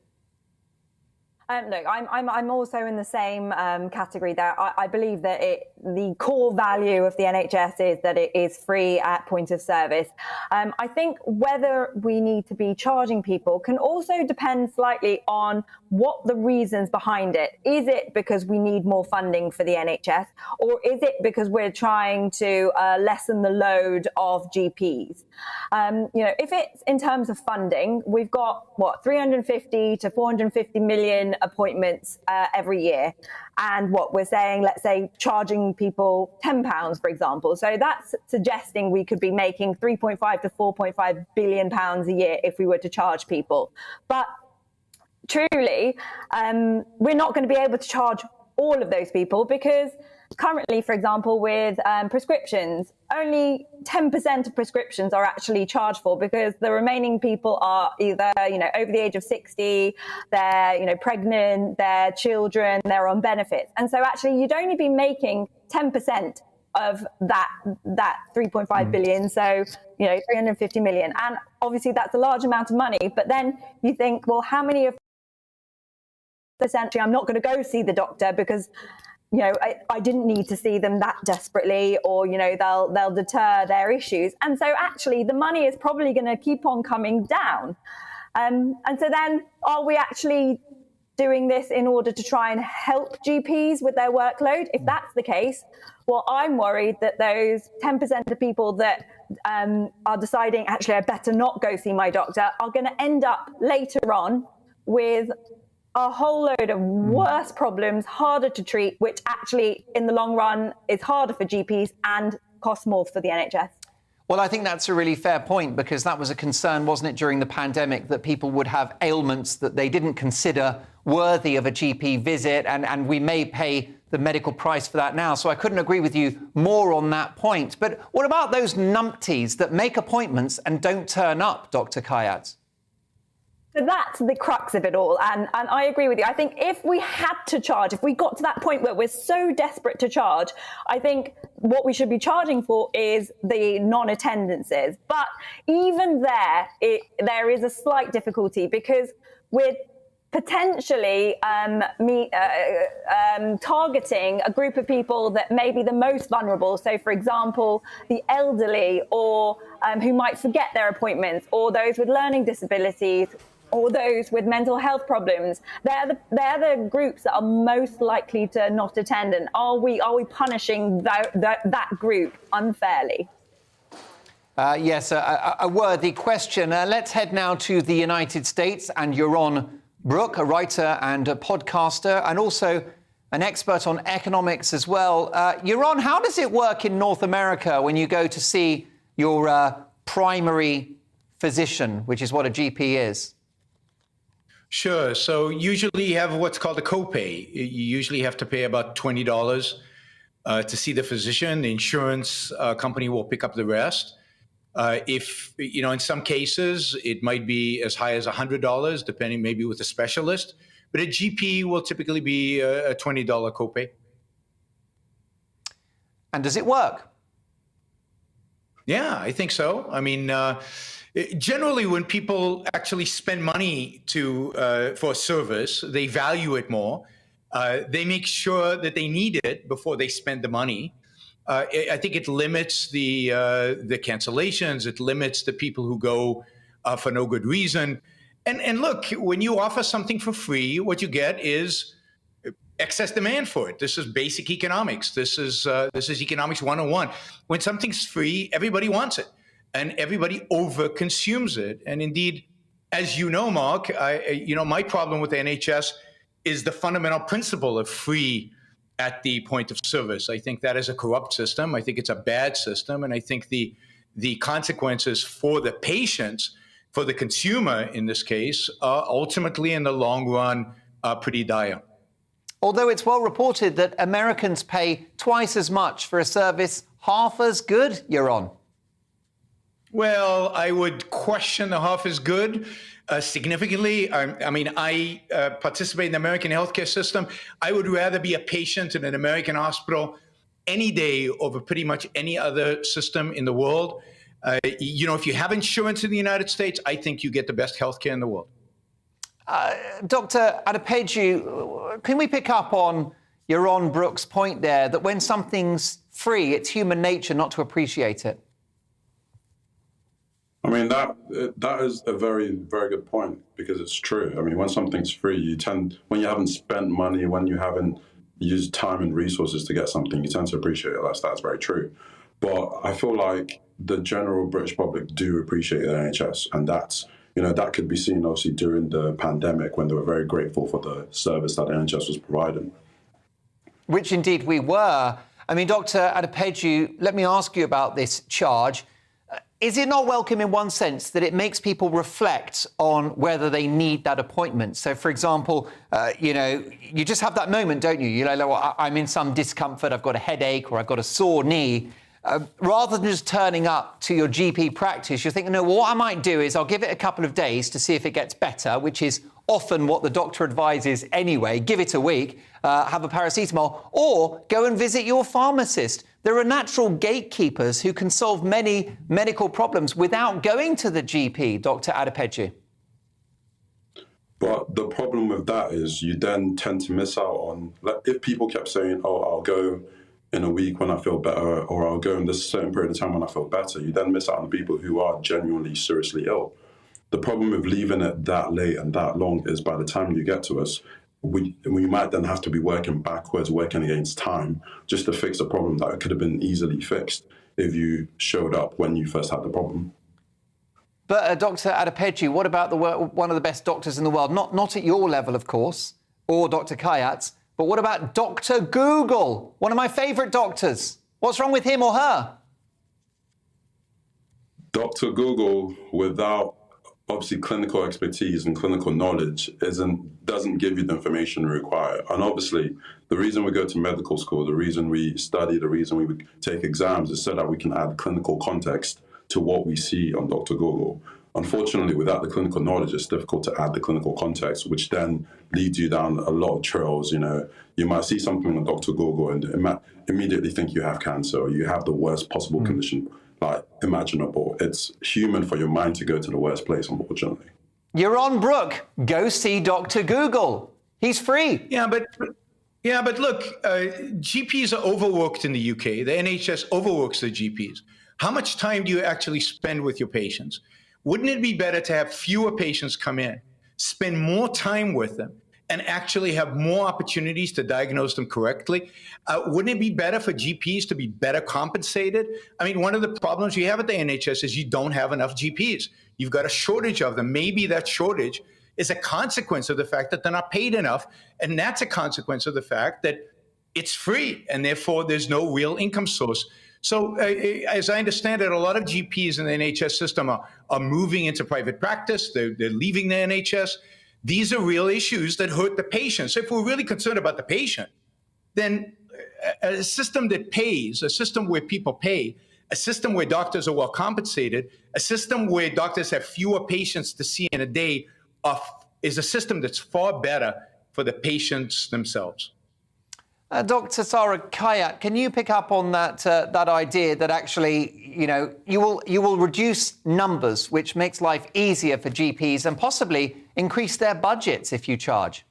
Look, I'm also in the same category there. I believe that the core value of the NHS is that it is free at point of service. I think whether we need to be charging people can also depend slightly on what the reasons behind it. Is it because we need more funding for the NHS, or is it because we're trying to lessen the load of GPs? If it's in terms of funding, we've got 350 to 450 million appointments every year, and we're saying, let's say, charging people £10, for example. So that's suggesting we could be making 3.5 to 4.5 billion pounds a year if we were to charge people. But truly, we're not going to be able to charge all of those people, because currently, for example, with prescriptions, only 10% of prescriptions are actually charged for, because the remaining people are either, over the age of 60, they're, pregnant, they're children, they're on benefits. And so actually you'd only be making 10% of that 3.5 billion. So, 350 million. And obviously that's a large amount of money. But then you think, well, how many of essentially I'm not going to go see the doctor because I didn't need to see them that desperately, or, they'll deter their issues. And so actually the money is probably going to keep on coming down. And so then are we actually doing this in order to try and help GPs with their workload? If that's the case, well, I'm worried that those 10% of people that are deciding, actually, I better not go see my doctor, are going to end up later on with a whole load of worse problems, harder to treat, which actually in the long run is harder for GPs and costs more for the NHS. Well, I think that's a really fair point, because that was a concern, wasn't it, during the pandemic, that people would have ailments that they didn't consider worthy of a GP visit, and we may pay the medical price for that now. So I couldn't agree with you more on that point. But what about those numpties that make appointments and don't turn up, Dr. Kayat? So that's the crux of it all. And I agree with you. I think if we had to charge, if we got to that point where we're so desperate to charge, I think what we should be charging for is the non-attendances. But even there is a slight difficulty, because we're potentially targeting a group of people that may be the most vulnerable. So, for example, the elderly, or who might forget their appointments, or those with learning disabilities, or those with mental health problems. They're the groups that are most likely to not attend. And are we punishing that group unfairly? Yes, a worthy question. Let's head now to the United States and Yaron Brook, a writer and a podcaster, and also an expert on economics as well. Yaron, how does it work in North America when you go to see your primary physician, which is what a GP is? Sure. So usually you have what's called a copay. You usually have to pay about $20 to see the physician. The insurance company will pick up the rest. If, in some cases, it might be as high as $100, depending maybe with a specialist. But a GP will typically be a $20 copay. And does it work? Yeah, I think so. I mean, generally, when people actually spend money for a service, they value it more. They make sure that they need it before they spend the money. I think it limits the cancellations. It limits the people who go for no good reason. And look, when you offer something for free, what you get is excess demand for it. This is basic economics. This is economics 101. When something's free, everybody wants it, and everybody over-consumes it. And indeed, as you know, Mark, my problem with the NHS is the fundamental principle of free at the point of service. I think that is a corrupt system. I think it's a bad system. And I think the consequences for the patients, for the consumer in this case, are ultimately in the long run pretty dire. Although it's well reported that Americans pay twice as much for a service half as good, Yaron. Well, I would question the half as good significantly. I participate in the American healthcare system. I would rather be a patient in an American hospital any day over pretty much any other system in the world. If you have insurance in the United States, I think you get the best healthcare in the world. Dr. Adepeju, can we pick up on Yaron Brook's point there, that when something's free, it's human nature not to appreciate it? I mean, that is a very, very good point, because it's true. I mean, when something's free, when you haven't spent money, when you haven't used time and resources to get something, you tend to appreciate it. That's very true. But I feel like the general British public do appreciate the NHS, and that could be seen obviously during the pandemic, when they were very grateful for the service that the NHS was providing. Which indeed we were. I mean, Dr. Adepeju, let me ask you about this charge. is it not welcome in one sense that it makes people reflect on whether they need that appointment? So, for example, you just have that moment, don't you? You're like, well, I'm in some discomfort, I've got a headache or I've got a sore knee. Rather than just turning up to your GP practice, you're thinking, no, well, what I might do is I'll give it a couple of days to see if it gets better, which is often what the doctor advises anyway. Give it a week, have a paracetamol, or go and visit your pharmacist. There are natural gatekeepers who can solve many medical problems without going to the GP, Dr. Adepeju. But the problem with that is you then tend to miss out on, like, if people kept saying, oh, I'll go in a week when I feel better, or I'll go in this certain period of time when I feel better, you then miss out on people who are genuinely seriously ill. The problem with leaving it that late and that long is by the time you get to us, we might then have to be working backwards, working against time, just to fix a problem that could have been easily fixed if you showed up when you first had the problem. But Dr. Adepeju, what about one of the best doctors in the world? Not at your level, of course, or Dr. Kayat's, but what about Dr. Google, one of my favourite doctors? What's wrong with him or her? Dr. Google, without obviously clinical expertise and clinical knowledge, doesn't give you the information required. And obviously, the reason we go to medical school, the reason we study, the reason we take exams is so that we can add clinical context to what we see on Dr. Google. Unfortunately, without the clinical knowledge, it's difficult to add the clinical context, which then leads you down a lot of trails. You might see something on Dr. Google and immediately think you have cancer or you have the worst possible condition imaginable. It's human for your mind to go to the worst place, unfortunately. You're on, Brooke. Go see Dr. Google. He's free. Yeah, but look, GPs are overworked in the UK. The NHS overworks the GPs. How much time do you actually spend with your patients? Wouldn't it be better to have fewer patients come in, spend more time with them, and actually have more opportunities to diagnose them correctly? Wouldn't it be better for GPs to be better compensated? I mean, one of the problems you have at the NHS is you don't have enough GPs. You've got a shortage of them. Maybe that shortage is a consequence of the fact that they're not paid enough, and that's a consequence of the fact that it's free, and therefore there's no real income source. So as I understand it, a lot of GPs in the NHS system are moving into private practice. They're leaving the NHS. These are real issues that hurt the patient. So if we're really concerned about the patient, then a system that pays, a system where people pay, a system where doctors are well compensated, a system where doctors have fewer patients to see in a day is a system that's far better for the patients themselves. Dr. Sarah Kayat, can you pick up on that idea that actually, you will reduce numbers, which makes life easier for GPs and possibly increase their budgets if you charge?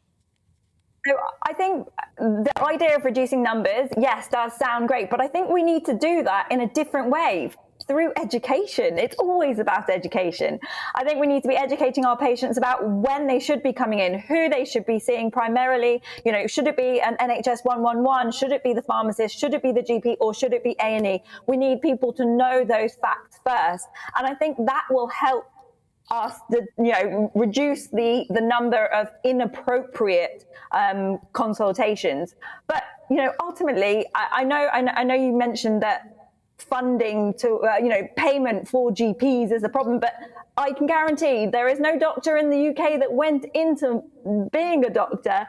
So I think the idea of reducing numbers, yes, does sound great, but I think we need to do that in a different way. Through education. It's always about education. I think we need to be educating our patients about when they should be coming in, who they should be seeing primarily. Should it be an NHS 111? Should it be the pharmacist? Should it be the GP? Or should it be A&E? We need people to know those facts first. And I think that will help us reduce the number of inappropriate consultations. But, ultimately, I know you mentioned that funding to, payment for GPs is a problem, but I can guarantee there is no doctor in the UK that went into being a doctor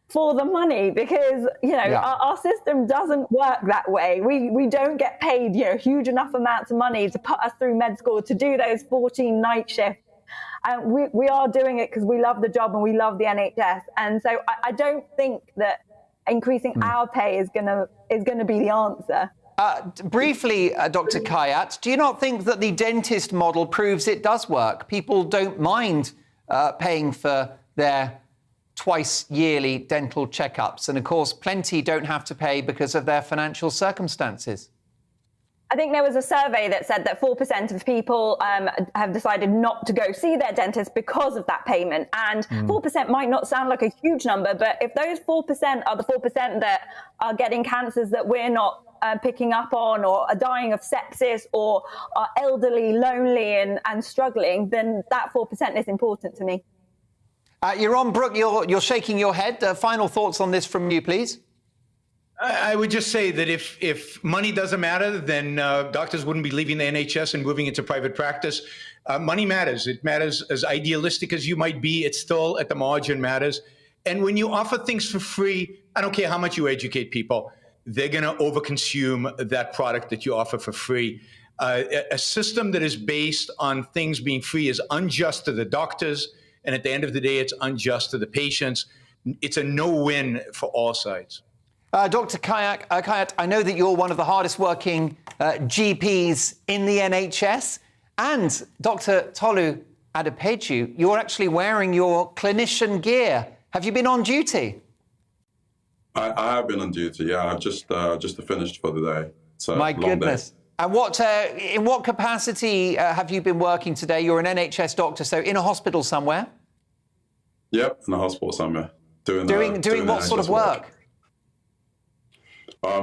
for the money because, our system doesn't work that way. We don't get paid, huge enough amounts of money to put us through med school, to do those 14 night shifts. And we are doing it because we love the job and we love the NHS. And so I don't think that increasing our pay is gonna be the answer. Briefly, Dr. Kayat, do you not think that the dentist model proves it does work? People don't mind paying for their twice yearly dental checkups. And of course, plenty don't have to pay because of their financial circumstances. I think there was a survey that said that 4% of people have decided not to go see their dentist because of that payment. And 4% might not sound like a huge number, but if those 4% are the 4% that are getting cancers that we're not picking up on, or are dying of sepsis, or are elderly, lonely and struggling, then that 4% is important to me. You're on, Brooke. You're shaking your head. Final thoughts on this from you, please. I would just say that if money doesn't matter, then doctors wouldn't be leaving the NHS and moving into private practice. Money matters. It matters. As idealistic as you might be, it still at the margin matters. And when you offer things for free, I don't care how much you educate people, they're going to overconsume that product that you offer for free. A system that is based on things being free is unjust to the doctors, and at the end of the day, it's unjust to the patients. It's a no-win for all sides. Dr. Kayat, I know that you're one of the hardest working GPs in the NHS, and Dr. Tolu Adepeju, you're actually wearing your clinician gear. Have you been on duty? I have been on duty, yeah. I've just finished for the day. So My goodness. Day. And in what capacity have you been working today? You're an NHS doctor, so in a hospital somewhere? Yep, in a hospital somewhere. Doing what sort of work?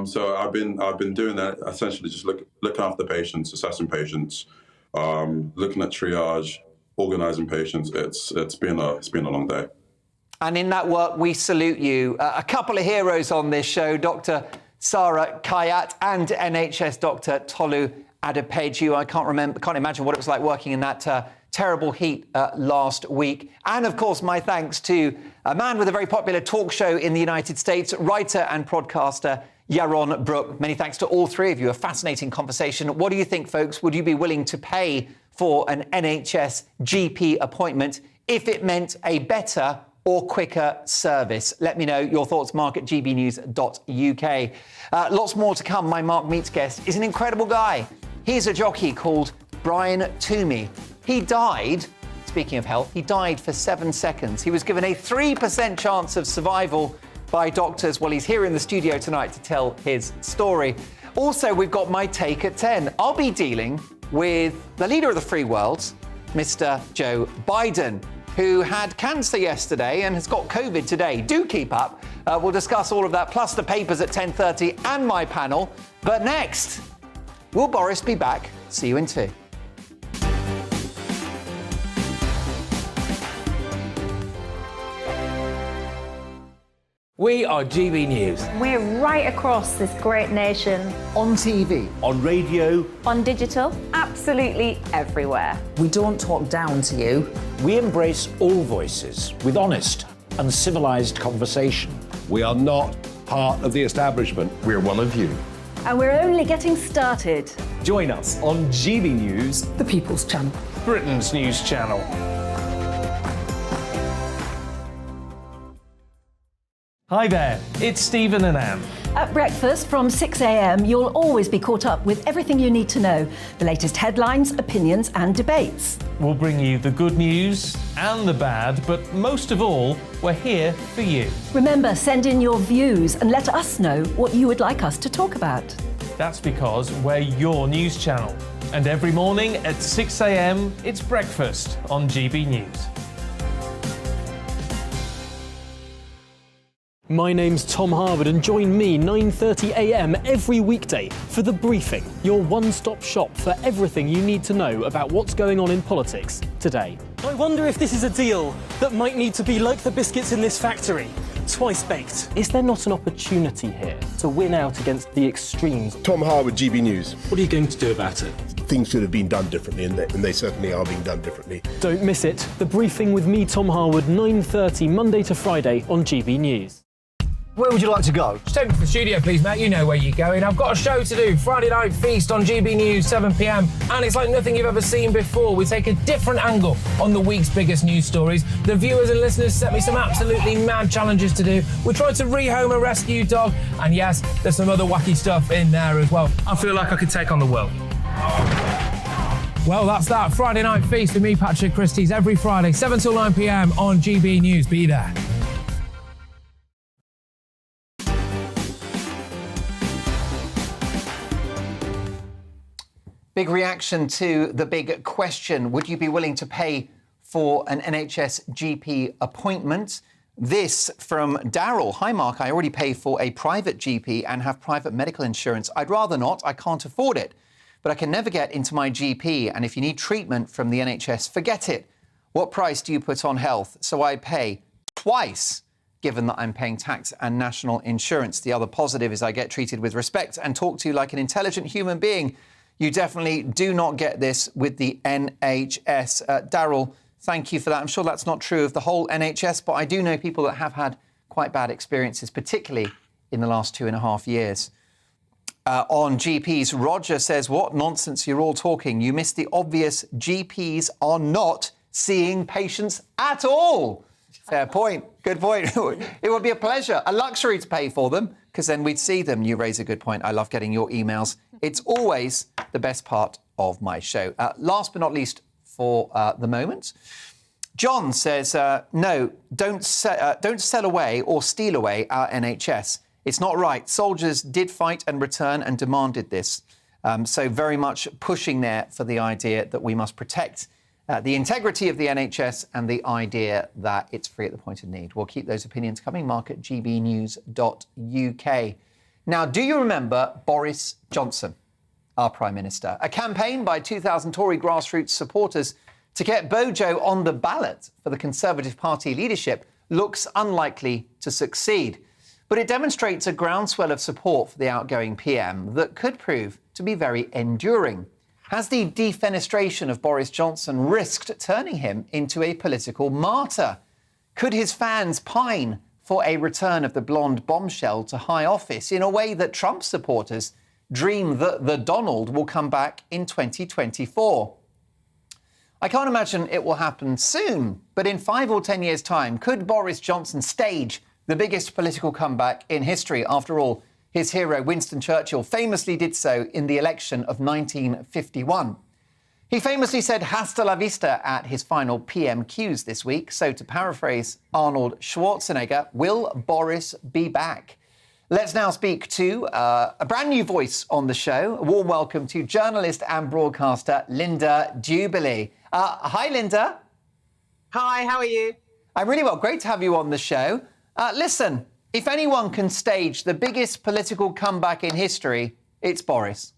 So I've been doing that, essentially just looking after patients, assessing patients, looking at triage, organising patients. It's been a long day. And in that work, we salute you. A couple of heroes on this show, Dr. Sarah Kayat and NHS Dr. Tolu Adepeju. I can't imagine what it was like working in that terrible heat last week. And of course, my thanks to a man with a very popular talk show in the United States, writer and broadcaster Yaron Brook. Many thanks to all three of you. A fascinating conversation. What do you think, folks? Would you be willing to pay for an NHS GP appointment if it meant a better or quicker service? Let me know your thoughts, mark at gbnews.uk. Lots more to come. My Mark Meets guest is an incredible guy. He's a jockey called Brian Toomey. He died, speaking of health, he died for 7 seconds. He was given a 3% chance of survival by doctors. Well, he's here in the studio tonight to tell his story. Also, we've got my take at 10. I'll be dealing with the leader of the free world, Mr. Joe Biden, who had cancer yesterday and has got COVID today. Do keep up. We'll discuss all of that, plus the papers at 10:30 and my panel. But next, will Boris be back? See you in 2. We are GB News. We're right across this great nation. On TV. On radio. On digital. Absolutely everywhere. We don't talk down to you. We embrace all voices with honest and civilised conversation. We are not part of the establishment. We're one of you. And we're only getting started. Join us on GB News, The People's Channel. Britain's news channel. Hi there, it's Stephen and Anne. At breakfast from 6 a.m, you'll always be caught up with everything you need to know, the latest headlines, opinions and debates. We'll bring you the good news and the bad, but most of all, we're here for you. Remember, send in your views and let us know what you would like us to talk about. That's because we're your news channel. And every morning at 6 a.m, it's breakfast on GB News. My name's Tom Harwood and join me 9:30 a.m. every weekday for The Briefing, your one-stop shop for everything you need to know about what's going on in politics today. I wonder if this is a deal that might need to be like the biscuits in this factory, twice baked. Is there not an opportunity here to win out against the extremes? Tom Harwood, GB News. What are you going to do about it? Things should have been done differently, and they certainly are being done differently. Don't miss it. The Briefing with me, Tom Harwood, 9:30 Monday to Friday on GB News. Where would you like to go? Just take me to the studio, please, Matt. You know where you're going. I've got a show to do. Friday Night Feast on GB News, 7 p.m. And it's like nothing you've ever seen before. We take a different angle on the week's biggest news stories. The viewers and listeners set me some absolutely mad challenges to do. We tried to rehome a rescue dog. And yes, there's some other wacky stuff in there as well. I feel like I could take on the world. Well, that's that. Friday Night Feast with me, Patrick Christie's, every Friday, 7 till 9 p.m. on GB News. Be there. Big reaction to the big question. Would you be willing to pay for an NHS GP appointment? This from Daryl. Hi, Mark. I already pay for a private GP and have private medical insurance. I'd rather not. I can't afford it. But I can never get into my GP. And if you need treatment from the NHS, forget it. What price do you put on health? So I pay twice given that I'm paying tax and national insurance. The other positive is I get treated with respect and talked to like an intelligent human being. You definitely do not get this with the NHS. Daryl, thank you for that. I'm sure that's not true of the whole NHS, but I do know people that have had quite bad experiences, particularly in the last 2.5 years. On GPs, Roger says, what nonsense you're all talking. You missed the obvious. GPs are not seeing patients at all. Fair point. Good point. It would be a pleasure, a luxury to pay for them, because then we'd see them. You raise a good point. I love getting your emails. It's always the best part of my show. Last but not least for the moment, John says, no, don't sell away or steal away our NHS. It's not right. Soldiers did fight and return and demanded this. So very much pushing there for the idea that we must protect the integrity of the NHS and the idea that it's free at the point of need. We'll keep those opinions coming. Mark at gbnews.uk. Now, do you remember Boris Johnson, our Prime Minister? A campaign by 2,000 Tory grassroots supporters to get Bojo on the ballot for the Conservative Party leadership looks unlikely to succeed. But it demonstrates a groundswell of support for the outgoing PM that could prove to be very enduring. Has the defenestration of Boris Johnson risked turning him into a political martyr? Could his fans pine for a return of the blonde bombshell to high office in a way that Trump supporters dream that the Donald will come back in 2024? I can't imagine it will happen soon, but in 5 or 10 years' time, could Boris Johnson stage the biggest political comeback in history? After all, his hero Winston Churchill famously did so in the election of 1951. He famously said hasta la vista at his final PMQs this week. So to paraphrase Arnold Schwarzenegger, will Boris be back? Let's now speak to a brand new voice on the show. A warm welcome to journalist and broadcaster Linda Jubilee. Hi, Linda. Hi, how are you? I'm really well. Great to have you on the show. Listen, if anyone can stage the biggest political comeback in history, it's Boris.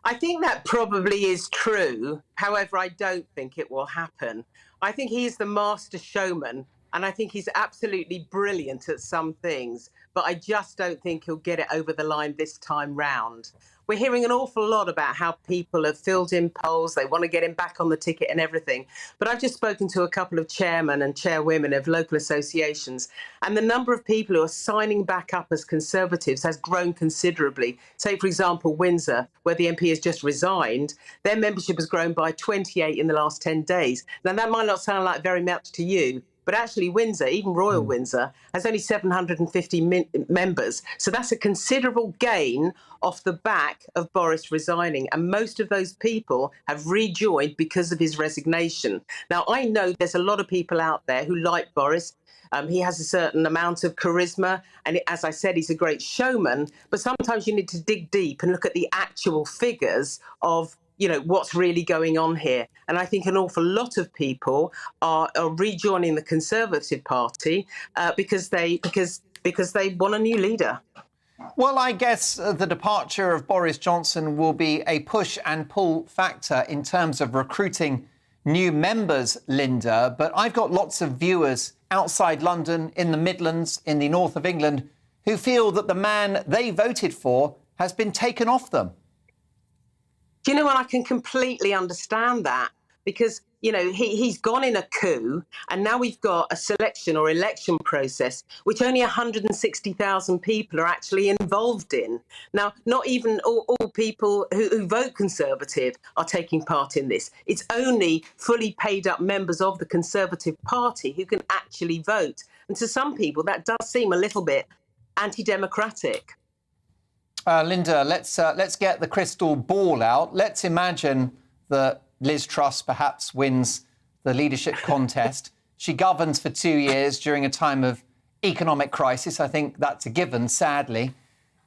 I think that probably is true. However, I don't think it will happen. I think he's the master showman, and I think he's absolutely brilliant at some things, but I just don't think he'll get it over the line this time round. We're hearing an awful lot about how people have filled in polls, they want to get him back on the ticket and everything. But I've just spoken to a couple of chairmen and chairwomen of local associations, and the number of people who are signing back up as Conservatives has grown considerably. Say, for example, Windsor, where the MP has just resigned, their membership has grown by 28 in the last 10 days. Now, that might not sound like very much to you, but actually Windsor, even Royal Windsor, has only 750 members. So that's a considerable gain off the back of Boris resigning. And most of those people have rejoined because of his resignation. Now, I know there's a lot of people out there who like Boris. He has a certain amount of charisma. And as I said, he's a great showman. But sometimes you need to dig deep and look at the actual figures of what's really going on here. And I think an awful lot of people are rejoining the Conservative Party because they want a new leader. Well, I guess the departure of Boris Johnson will be a push and pull factor in terms of recruiting new members, Linda. But I've got lots of viewers outside London, in the Midlands, in the north of England, who feel that the man they voted for has been taken off them. Do you know what? I can completely understand that because, he's gone in a coup and now we've got a selection or election process which only 160,000 people are actually involved in. Now, not even all people who vote Conservative are taking part in this. It's only fully paid up members of the Conservative Party who can actually vote. And to some people, that does seem a little bit anti-democratic. Linda, let's get the crystal ball out. Let's imagine that Liz Truss perhaps wins the leadership contest. She governs for 2 years during a time of economic crisis. I think that's a given, sadly.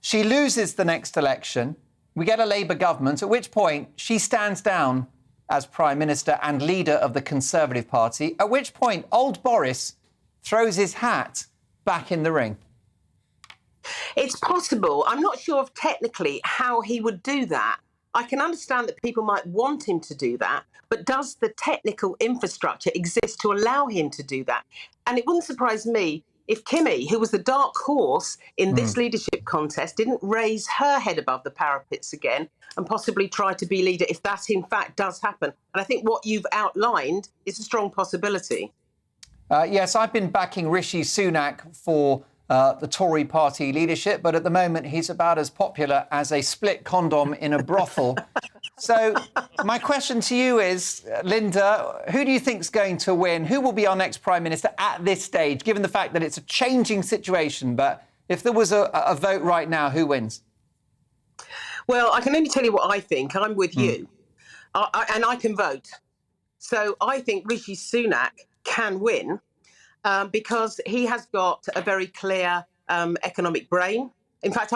She loses the next election. We get a Labour government, at which point she stands down as Prime Minister and leader of the Conservative Party, at which point old Boris throws his hat back in the ring. It's possible. I'm not sure of technically how he would do that. I can understand that people might want him to do that, but does the technical infrastructure exist to allow him to do that? And it wouldn't surprise me if Kimi, who was the dark horse in this leadership contest, didn't raise her head above the parapets again and possibly try to be leader if that in fact does happen. And I think what you've outlined is a strong possibility. Yes, I've been backing Rishi Sunak for the Tory party leadership, but at the moment he's about as popular as a split condom in a brothel. So my question to you is, Linda, who do you think's going to win? Who will be our next Prime Minister at this stage, given the fact that it's a changing situation? But if there was a vote right now, who wins? Well, I can only tell you what I think. I'm with you. And I can vote. So I think Rishi Sunak can win because he has got a very clear economic brain. In fact,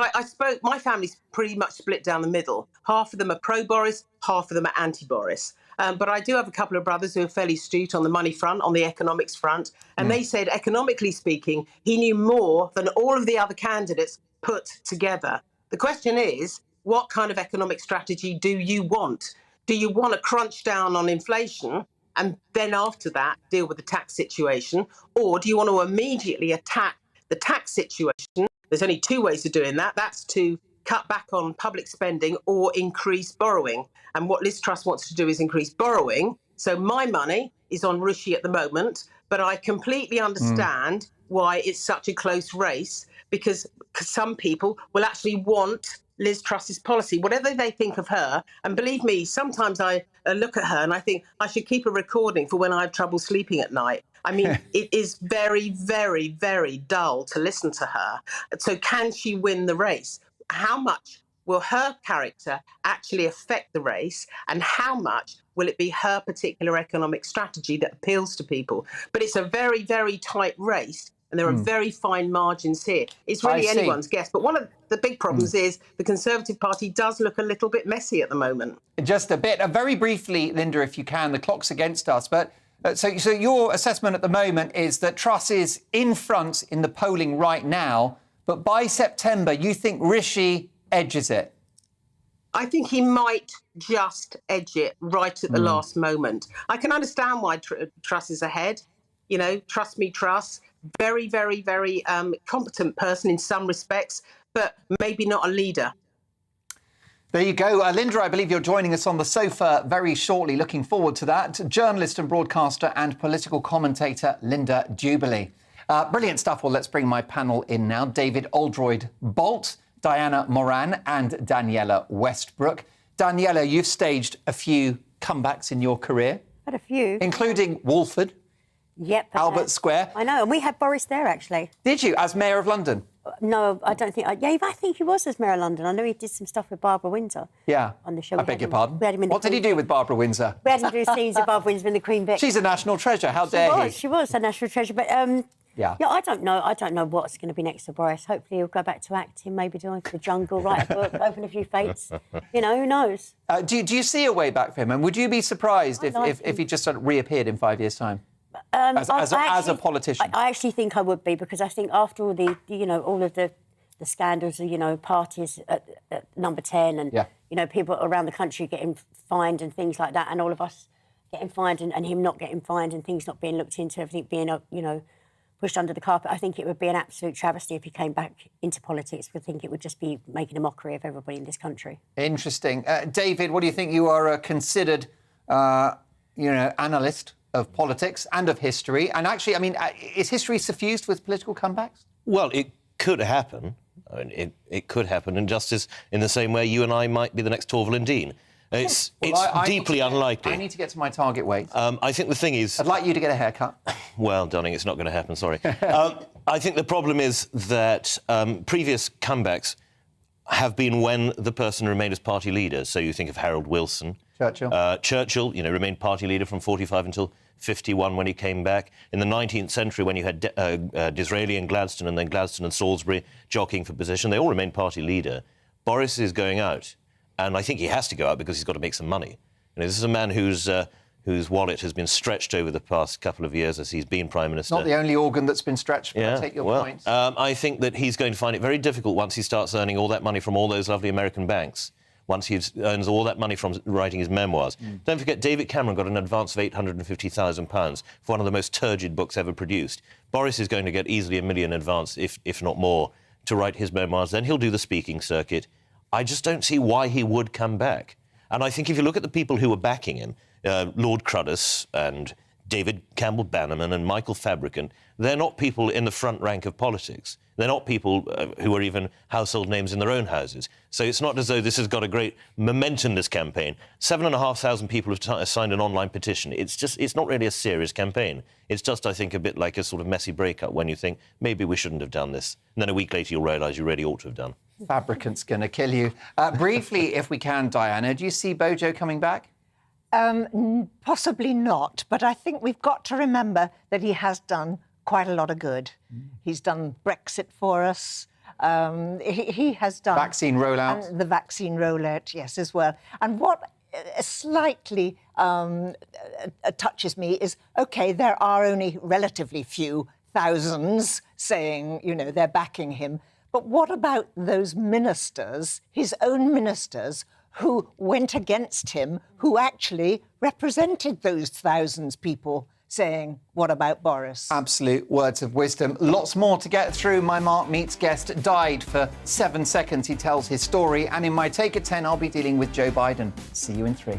my family's pretty much split down the middle. Half of them are pro-Boris, half of them are anti-Boris. But I do have a couple of brothers who are fairly astute on the money front, on the economics front. And they said, economically speaking, he knew more than all of the other candidates put together. The question is, what kind of economic strategy do you want? Do you want to crunch down on inflation and then after that deal with the tax situation? Or do you want to immediately attack the tax situation? There's only two ways of doing that. That's to cut back on public spending or increase borrowing. And what Liz Truss wants to do is increase borrowing. So my money is on Rishi at the moment, but I completely understand why it's such a close race, because some people will actually want Liz Truss's policy, whatever they think of her. And believe me, sometimes I look at her and I think I should keep a recording for when I have trouble sleeping at night. I mean, it is very, very, very dull to listen to her. So can she win the race? How much will her character actually affect the race? And how much will it be her particular economic strategy that appeals to people? But it's a very, very tight race. And there are very fine margins here. It's really anyone's guess. But one of the big problems is the Conservative Party does look a little bit messy at the moment. Just a bit. Very briefly, Linda, if you can, the clock's against us. But so your assessment at the moment is that Truss is in front in the polling right now, but by September, you think Rishi edges it? I think he might just edge it right at the last moment. I can understand why Truss is ahead. You know, trust me, Truss. Very, very, very competent person in some respects, but maybe not a leader. There you go. Linda, I believe you're joining us on the sofa very shortly. Looking forward to that. Journalist and broadcaster and political commentator Linda Jubilee. Brilliant stuff. Well, let's bring my panel in now. David Oldroyd-Bolt, Diana Moran and Daniela Westbrook. Daniela, you've staged a few comebacks in your career. Had a few. Including Walford. Yep. Albert Square. I know, and we had Boris there, actually. Did you, as Mayor of London? No, I don't think... I think he was as Mayor of London. I know he did some stuff with Barbara Windsor. Yeah. On the show. I beg your pardon? We had him in what did he do with Barbara Windsor? We had him do scenes of Barbara Windsor in the Queen Vic. She's a national treasure. How dare he? She was a national treasure. But, yeah, I don't know. I don't know what's going to be next to Boris. Hopefully he'll go back to acting, maybe do The Jungle, write a book, open a few fates. You know, who knows? Do you see a way back for him? And would you be surprised if he just sort of reappeared in 5 years' time? As a politician? I actually think I would be, because I think after all the, all of the scandals, parties at Number 10 and, people around the country getting fined and things like that, and all of us getting fined and him not getting fined and things not being looked into, everything being, pushed under the carpet, I think it would be an absolute travesty if he came back into politics. I think it would just be making a mockery of everybody in this country. Interesting. David, what do you think? You are a considered, analyst of politics and of history. And actually, I mean, is history suffused with political comebacks? Well, it could happen. I mean, it could happen, and just as in the same way you and I might be the next Torval and Dean. It's deeply unlikely. I need to get to my target weight. I think the thing is... I'd like you to get a haircut. Well, darling, it's not going to happen, sorry. I think the problem is that previous comebacks have been when the person remained as party leader. So you think of Harold Wilson. Churchill. Churchill, remained party leader from 45 until 51 when he came back. In the 19th century, when you had Disraeli and Gladstone, and then Gladstone and Salisbury jockeying for position, they all remained party leader. Boris is going out. And I think he has to go out because he's got to make some money. This is a man whose wallet has been stretched over the past couple of years as he's been Prime Minister. Not the only organ that's been stretched, but I take your point. I think that he's going to find it very difficult once he starts earning all that money from all those lovely American banks. once he earns all that money from writing his memoirs. Don't forget, David Cameron got an advance of £850,000 for one of the most turgid books ever produced. Boris is going to get easily £1 million advance, if not more, to write his memoirs. Then he'll do the speaking circuit. I just don't see why he would come back. And I think if you look at the people who are backing him, Lord Cruddas and David Campbell Bannerman and Michael Fabricant, they're not people in the front rank of politics. They're not people who are even household names in their own houses. So it's not as though this has got a great momentum, this campaign. 7,500 people have signed an online petition. It's not really a serious campaign. It's just, I think, a bit like a sort of messy breakup when you think, maybe we shouldn't have done this. And then a week later, you'll realise you really ought to have done. Fabricant's going to kill you. Briefly, if we can, Diana, do you see Bojo coming back? Possibly not, but I think we've got to remember that he has done quite a lot of good. He's done Brexit for us. He has done... Vaccine rollout. The vaccine rollout, yes, as well. And what slightly touches me is, OK, there are only relatively few thousands saying, you know, they're backing him. But what about those ministers, his own ministers, who went against him, who actually represented those thousands people saying, what about Boris? Absolute words of wisdom. Lots more to get through. My Mark Meets guest died for 7 seconds. He tells his story. And in my Take at 10, I'll be dealing with Joe Biden. See you in 3.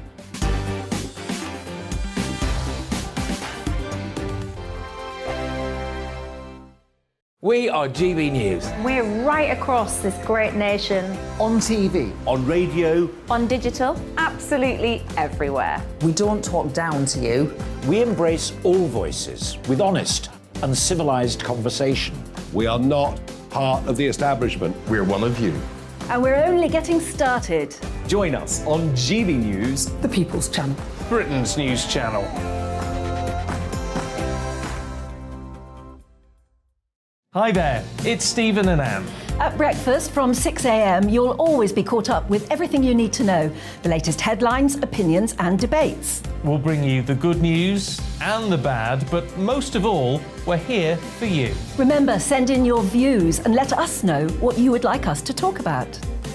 We are GB News. We're right across this great nation. On TV. On radio. On digital. Absolutely everywhere. We don't talk down to you. We embrace all voices with honest and civilised conversation. We are not part of the establishment. We're one of you. And we're only getting started. Join us on GB News, The People's Channel. Britain's news channel. Hi there, it's Stephen and Anne. At breakfast from 6 a.m, you'll always be caught up with everything you need to know. The latest headlines, opinions and debates. We'll bring you the good news and the bad, but most of all, we're here for you. Remember, send in your views and let us know what you would like us to talk about.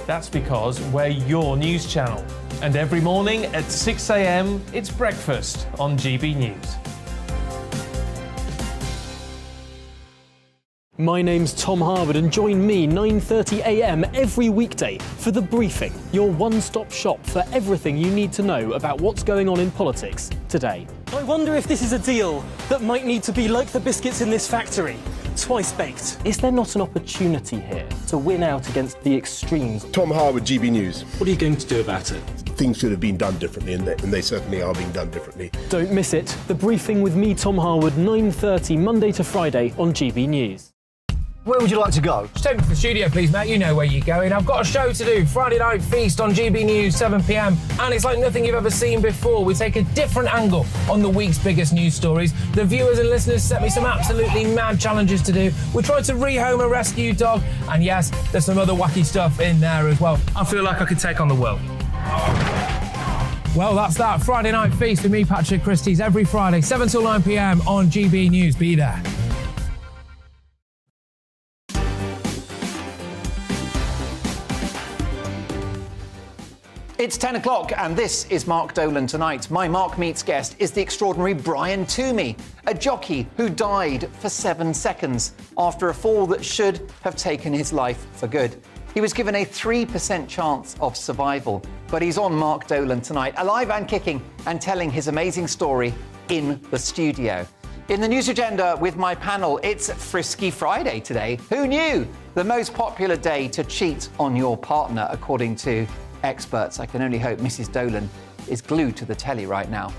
That's because we're your news channel. And every morning at 6 a.m, it's breakfast on GB News. My name's Tom Harwood and join me 9:30 a.m. every weekday for The Briefing, your one-stop shop for everything you need to know about what's going on in politics today. I wonder if this is a deal that might need to be like the biscuits in this factory, twice baked. Is there not an opportunity here to win out against the extremes? Tom Harwood, GB News. What are you going to do about it? Things should have been done differently, and they certainly are being done differently. Don't miss it. The Briefing with me, Tom Harwood, 9:30 Monday to Friday on GB News. Where would you like to go? Just take me to the studio, please, Matt. You know where you're going. I've got a show to do. Friday Night Feast on GB News, 7 p.m. And it's like nothing you've ever seen before. We take a different angle on the week's biggest news stories. The viewers and listeners set me some absolutely mad challenges to do. We tried to rehome a rescue dog. And yes, there's some other wacky stuff in there as well. I feel like I could take on the world. Well, that's that. Friday Night Feast with me, Patrick Christie's, every Friday, 7 till 9 p.m. on GB News. Be there. It's 10 o'clock and this is Mark Dolan Tonight. My Mark Meets guest is the extraordinary Brian Toomey, a jockey who died for 7 seconds after a fall that should have taken his life for good. He was given a 3% chance of survival, but he's on Mark Dolan Tonight, alive and kicking and telling his amazing story in the studio. In the news agenda with my panel, it's Frisky Friday today. Who knew? The most popular day to cheat on your partner, according to experts. I can only hope Mrs. Dolan is glued to the telly right now.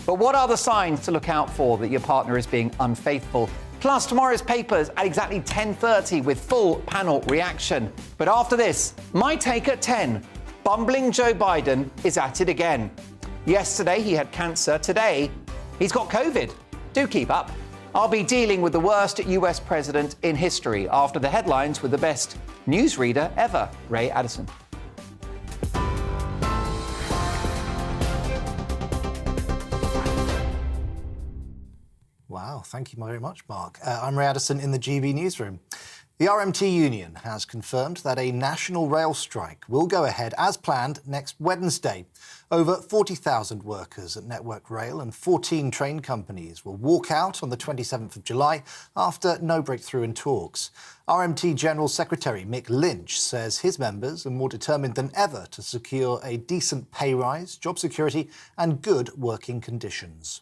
But what are the signs to look out for that your partner is being unfaithful? Plus, tomorrow's papers at exactly 10:30 with full panel reaction. But after this, my take at 10. Bumbling Joe Biden is at it again. Yesterday, he had cancer. Today, he's got COVID. Do keep up. I'll be dealing with the worst US president in history after the headlines with the best newsreader ever, Ray Addison. Wow, thank you very much, Mark. I'm Ray Addison in the GB newsroom. The RMT union has confirmed that a national rail strike will go ahead as planned next Wednesday. Over 40,000 workers at Network Rail and 14 train companies will walk out on the 27th of July after no breakthrough in talks. RMT General Secretary Mick Lynch says his members are more determined than ever to secure a decent pay rise, job security and good working conditions.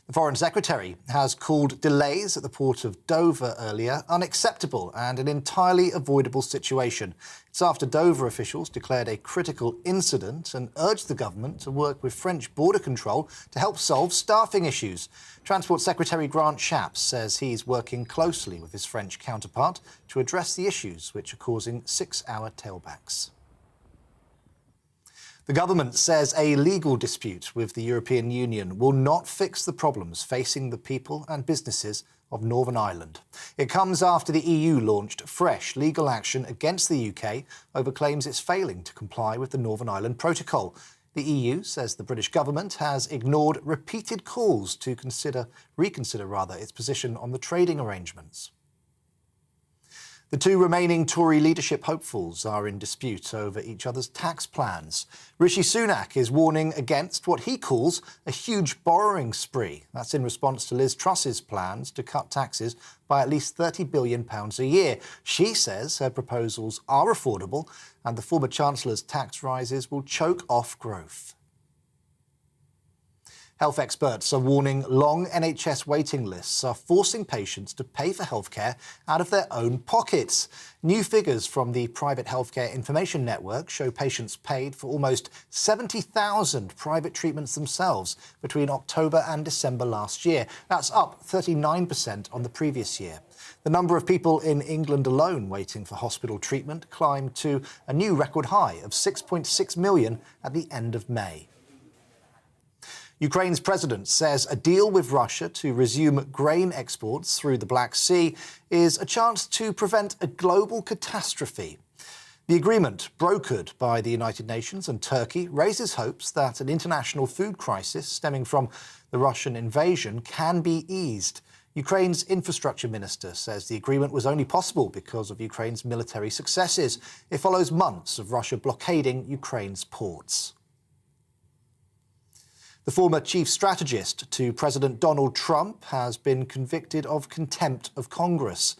The Foreign Secretary has called delays at the port of Dover earlier unacceptable and an entirely avoidable situation. It's after Dover officials declared a critical incident and urged the government to work with French border control to help solve staffing issues. Transport Secretary Grant Shapps says he's working closely with his French counterpart to address the issues which are causing 6-hour tailbacks. The government says a legal dispute with the European Union will not fix the problems facing the people and businesses of Northern Ireland. It comes after the EU launched fresh legal action against the UK over claims it's failing to comply with the Northern Ireland Protocol. The EU says the British government has ignored repeated calls to reconsider its position on the trading arrangements. The two remaining Tory leadership hopefuls are in dispute over each other's tax plans. Rishi Sunak is warning against what he calls a huge borrowing spree. That's in response to Liz Truss's plans to cut taxes by at least £30 billion a year. She says her proposals are affordable and the former Chancellor's tax rises will choke off growth. Health experts are warning long NHS waiting lists are forcing patients to pay for healthcare out of their own pockets. New figures from the Private Healthcare Information Network show patients paid for almost 70,000 private treatments themselves between October and December last year. That's up 39% on the previous year. The number of people in England alone waiting for hospital treatment climbed to a new record high of 6.6 million at the end of May. Ukraine's president says a deal with Russia to resume grain exports through the Black Sea is a chance to prevent a global catastrophe. The agreement, brokered by the United Nations and Turkey, raises hopes that an international food crisis stemming from the Russian invasion can be eased. Ukraine's infrastructure minister says the agreement was only possible because of Ukraine's military successes. It follows months of Russia blockading Ukraine's ports. The former chief strategist to President Donald Trump has been convicted of contempt of Congress.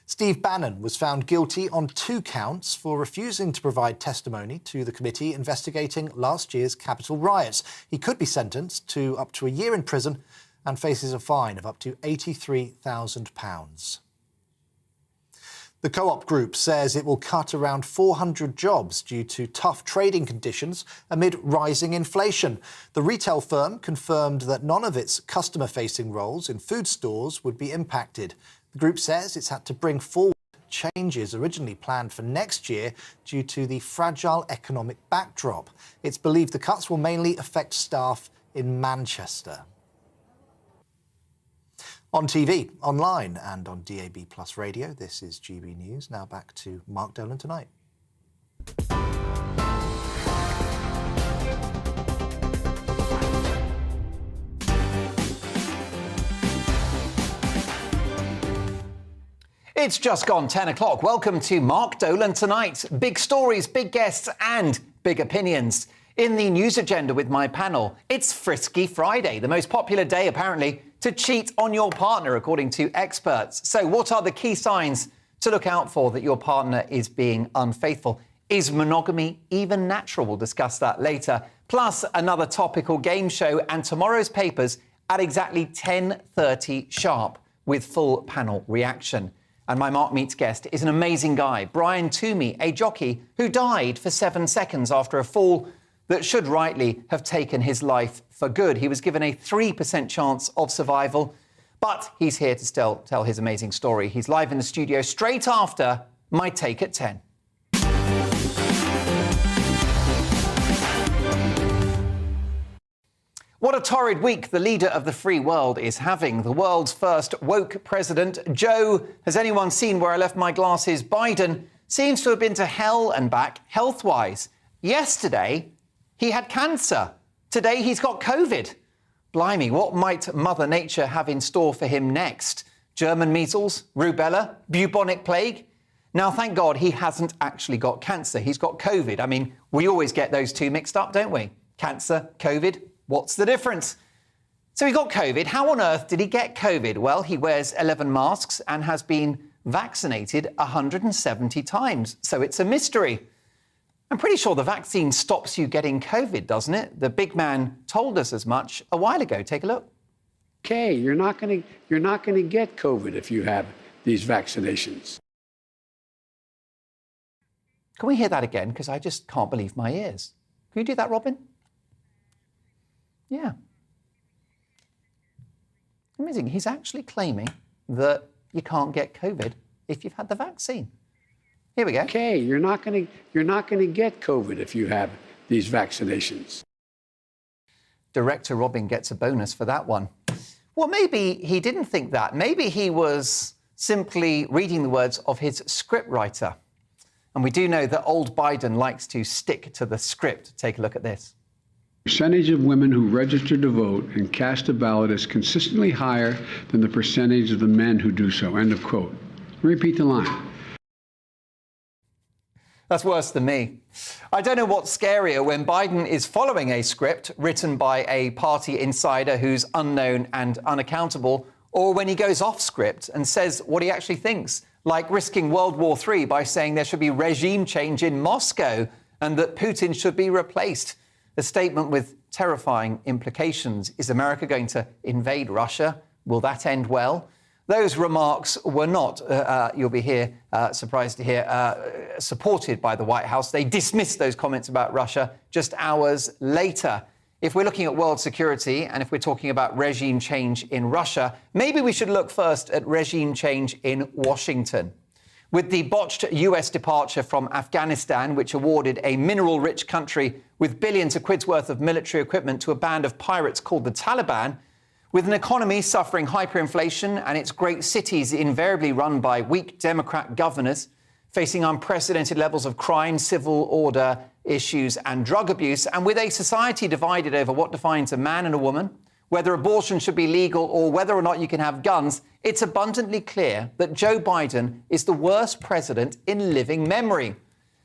Steve Bannon was found guilty on 2 counts for refusing to provide testimony to the committee investigating last year's Capitol riots. He could be sentenced to up to a year in prison and faces a fine of up to £83,000. The Co-op Group says it will cut around 400 jobs due to tough trading conditions amid rising inflation. The retail firm confirmed that none of its customer-facing roles in food stores would be impacted. The group says it's had to bring forward changes originally planned for next year due to the fragile economic backdrop. It's believed the cuts will mainly affect staff in Manchester. On TV, online and on DAB+ radio, this is GB News. Now back to Mark Dolan tonight. It's just gone 10 o'clock. Welcome to Mark Dolan Tonight. Big stories, big guests and big opinions. In the news agenda with my panel, it's Frisky Friday, the most popular day, apparently, to cheat on your partner, according to experts. So what are the key signs to look out for that your partner is being unfaithful? Is monogamy even natural? We'll discuss that later. Plus, another topical game show and tomorrow's papers at exactly 10:30 sharp with full panel reaction. And my Mark Meets guest is an amazing guy, Brian Toomey, a jockey who died for 7 seconds after a fall that should rightly have taken his life for good. He was given a 3% chance of survival, but he's here to still tell his amazing story. He's live in the studio straight after my take at 10. What a torrid week the leader of the free world is having. The world's first woke president, Joe, has anyone seen where I left my glasses? Biden seems to have been to hell and back health-wise. Yesterday, he had cancer. Today, he's got COVID. Blimey, what might Mother Nature have in store for him next? German measles, rubella, bubonic plague. Now, thank God he hasn't actually got cancer. He's got COVID. I mean, we always get those two mixed up, don't we? Cancer, COVID, what's the difference? So he got COVID. How on earth did he get COVID? Well, he wears 11 masks and has been vaccinated 170 times. So it's a mystery. I'm pretty sure the vaccine stops you getting COVID, doesn't it? The big man told us as much a while ago. Take a look. Okay, you're not going to get COVID if you have these vaccinations. Can we hear that again? Because I just can't believe my ears. Can you do that, Robin? Yeah. Amazing. He's actually claiming that you can't get COVID if you've had the vaccine. Here we go. Okay, you're not going to get COVID if you have these vaccinations. Director Robin gets a bonus for that one. Well, maybe he didn't think that. Maybe he was simply reading the words of his scriptwriter. And we do know that old Biden likes to stick to the script. Take a look at this. Percentage of women who register to vote and cast a ballot is consistently higher than the percentage of the men who do so. End of quote. Repeat the line. That's worse than me. I don't know what's scarier, when Biden is following a script written by a party insider who's unknown and unaccountable, or when he goes off script and says what he actually thinks, like risking World War III by saying there should be regime change in Moscow and that Putin should be replaced. A statement with terrifying implications. Is America going to invade Russia? Will that end well? Those remarks were not, you'll be surprised to hear, supported by the White House. They dismissed those comments about Russia just hours later. If we're looking at world security and if we're talking about regime change in Russia, maybe we should look first at regime change in Washington. With the botched US departure from Afghanistan, which awarded a mineral-rich country with billions of quid's worth of military equipment to a band of pirates called the Taliban, with an economy suffering hyperinflation and its great cities invariably run by weak Democrat governors, facing unprecedented levels of crime, civil order issues and drug abuse, and with a society divided over what defines a man and a woman, whether abortion should be legal or whether or not you can have guns, it's abundantly clear that Joe Biden is the worst president in living memory.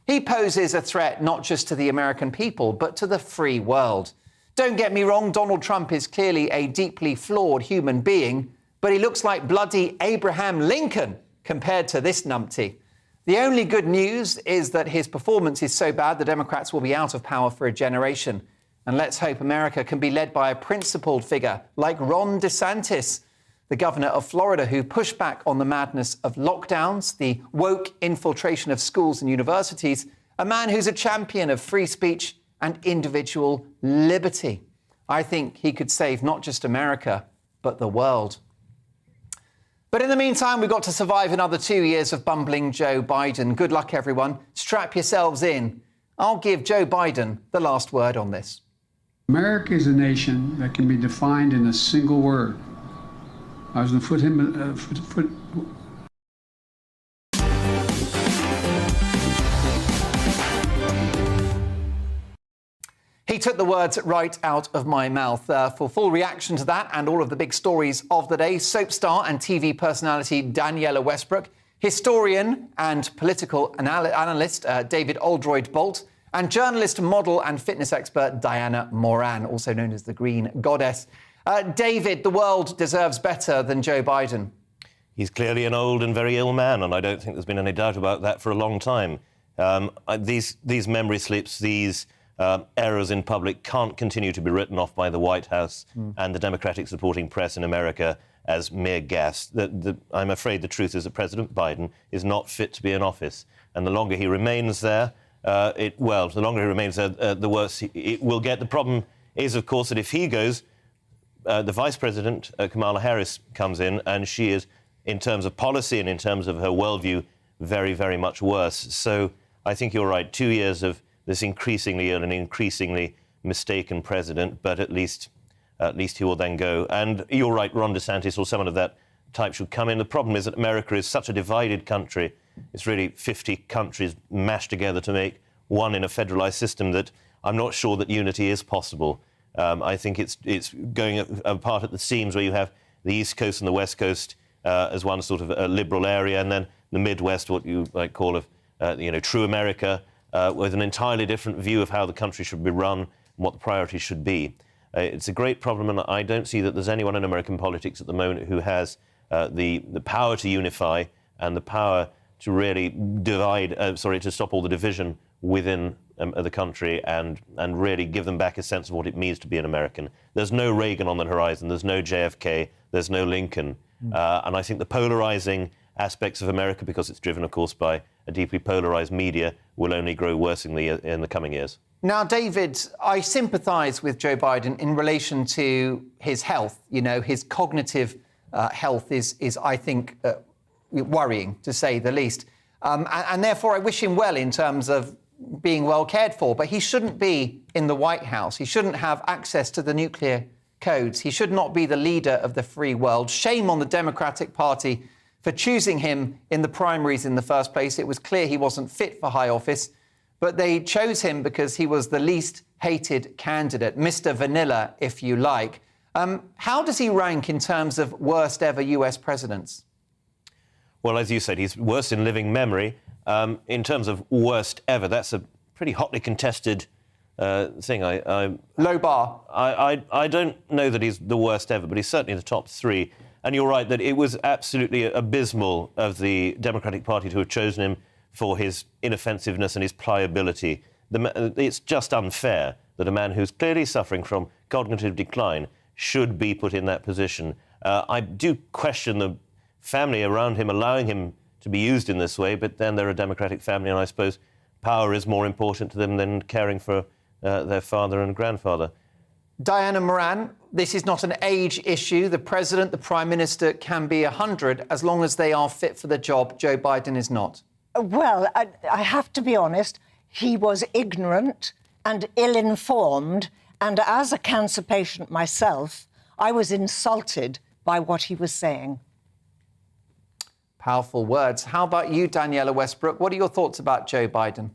He poses a threat not just to the American people, but to the free world. Don't get me wrong, Donald Trump is clearly a deeply flawed human being, but he looks like bloody Abraham Lincoln compared to this numpty. The only good news is that his performance is so bad the Democrats will be out of power for a generation. And let's hope America can be led by a principled figure like Ron DeSantis, the governor of Florida, who pushed back on the madness of lockdowns, the woke infiltration of schools and universities, a man who's a champion of free speech and individual liberty. I think he could save not just America, but the world. But in the meantime, we've got to survive another 2 years of bumbling Joe Biden. Good luck, everyone. Strap yourselves in. I'll give Joe Biden the last word on this. America is a nation that can be defined in a single word. I was going to put him. He took the words right out of my mouth. For full reaction to that and all of the big stories of the day, soap star and TV personality Daniela Westbrook, historian and political analyst David Oldroyd-Bolt, and journalist, model and fitness expert Diana Moran, also known as the Green Goddess. David, the world deserves better than Joe Biden. He's clearly an old and very ill man, and I don't think there's been any doubt about that for a long time. These memory slips, these errors in public can't continue to be written off by the White House and the Democratic supporting press in America as mere gas. I'm afraid the truth is that President Biden is not fit to be in office, and the longer he remains there, the longer he remains there, the worse it will get. The problem is, of course, that if he goes, the Vice President, Kamala Harris, comes in, and she is, in terms of policy and in terms of her worldview, very, very much worse. So I think you're right. 2 years of this increasingly ill and increasingly mistaken president, but at least he will then go. And you're right, Ron DeSantis or someone of that type should come in. The problem is that America is such a divided country. It's really 50 countries mashed together to make one in a federalized system that I'm not sure that unity is possible. I think it's going apart at the seams, where you have the East Coast and the West Coast as one sort of a liberal area, and then the Midwest, what you might call true America, with an entirely different view of how the country should be run and what the priorities should be. It's a great problem, and I don't see that there's anyone in American politics at the moment who has the power to unify and the power to really to stop all the division within the country and really give them back a sense of what it means to be an American. There's no Reagan on the horizon, there's no JFK, there's no Lincoln. And I think the polarising aspects of America, because it's driven, of course, by a deeply polarised media, will only grow worse in the coming years. Now, David, I sympathise with Joe Biden in relation to his health. You know, his cognitive health is I think, worrying, to say the least. And therefore, I wish him well in terms of being well cared for. But he shouldn't be in the White House. He shouldn't have access to the nuclear codes. He should not be the leader of the free world. Shame on the Democratic Party for choosing him in the primaries in the first place. It was clear he wasn't fit for high office. But they chose him because he was the least hated candidate, Mr. Vanilla, if you like. How does he rank in terms of worst ever US presidents? Well, as you said, he's worst in living memory. In terms of worst ever, that's a pretty hotly contested thing. Low bar. I don't know that he's the worst ever, but he's certainly in the top three. And you're right that it was absolutely abysmal of the Democratic Party to have chosen him for his inoffensiveness and his pliability. It's just unfair that a man who's clearly suffering from cognitive decline should be put in that position. I do question the family around him allowing him to be used in this way, but then they're a Democratic family, and I suppose power is more important to them than caring for their father and grandfather. Diana Moran, this is not an age issue. The President, the Prime Minister can be 100 as long as they are fit for the job. Joe Biden is not. Well, I have to be honest, he was ignorant and ill-informed, and as a cancer patient myself, I was insulted by what he was saying. Powerful words. How about you, Daniela Westbrook? What are your thoughts about Joe Biden?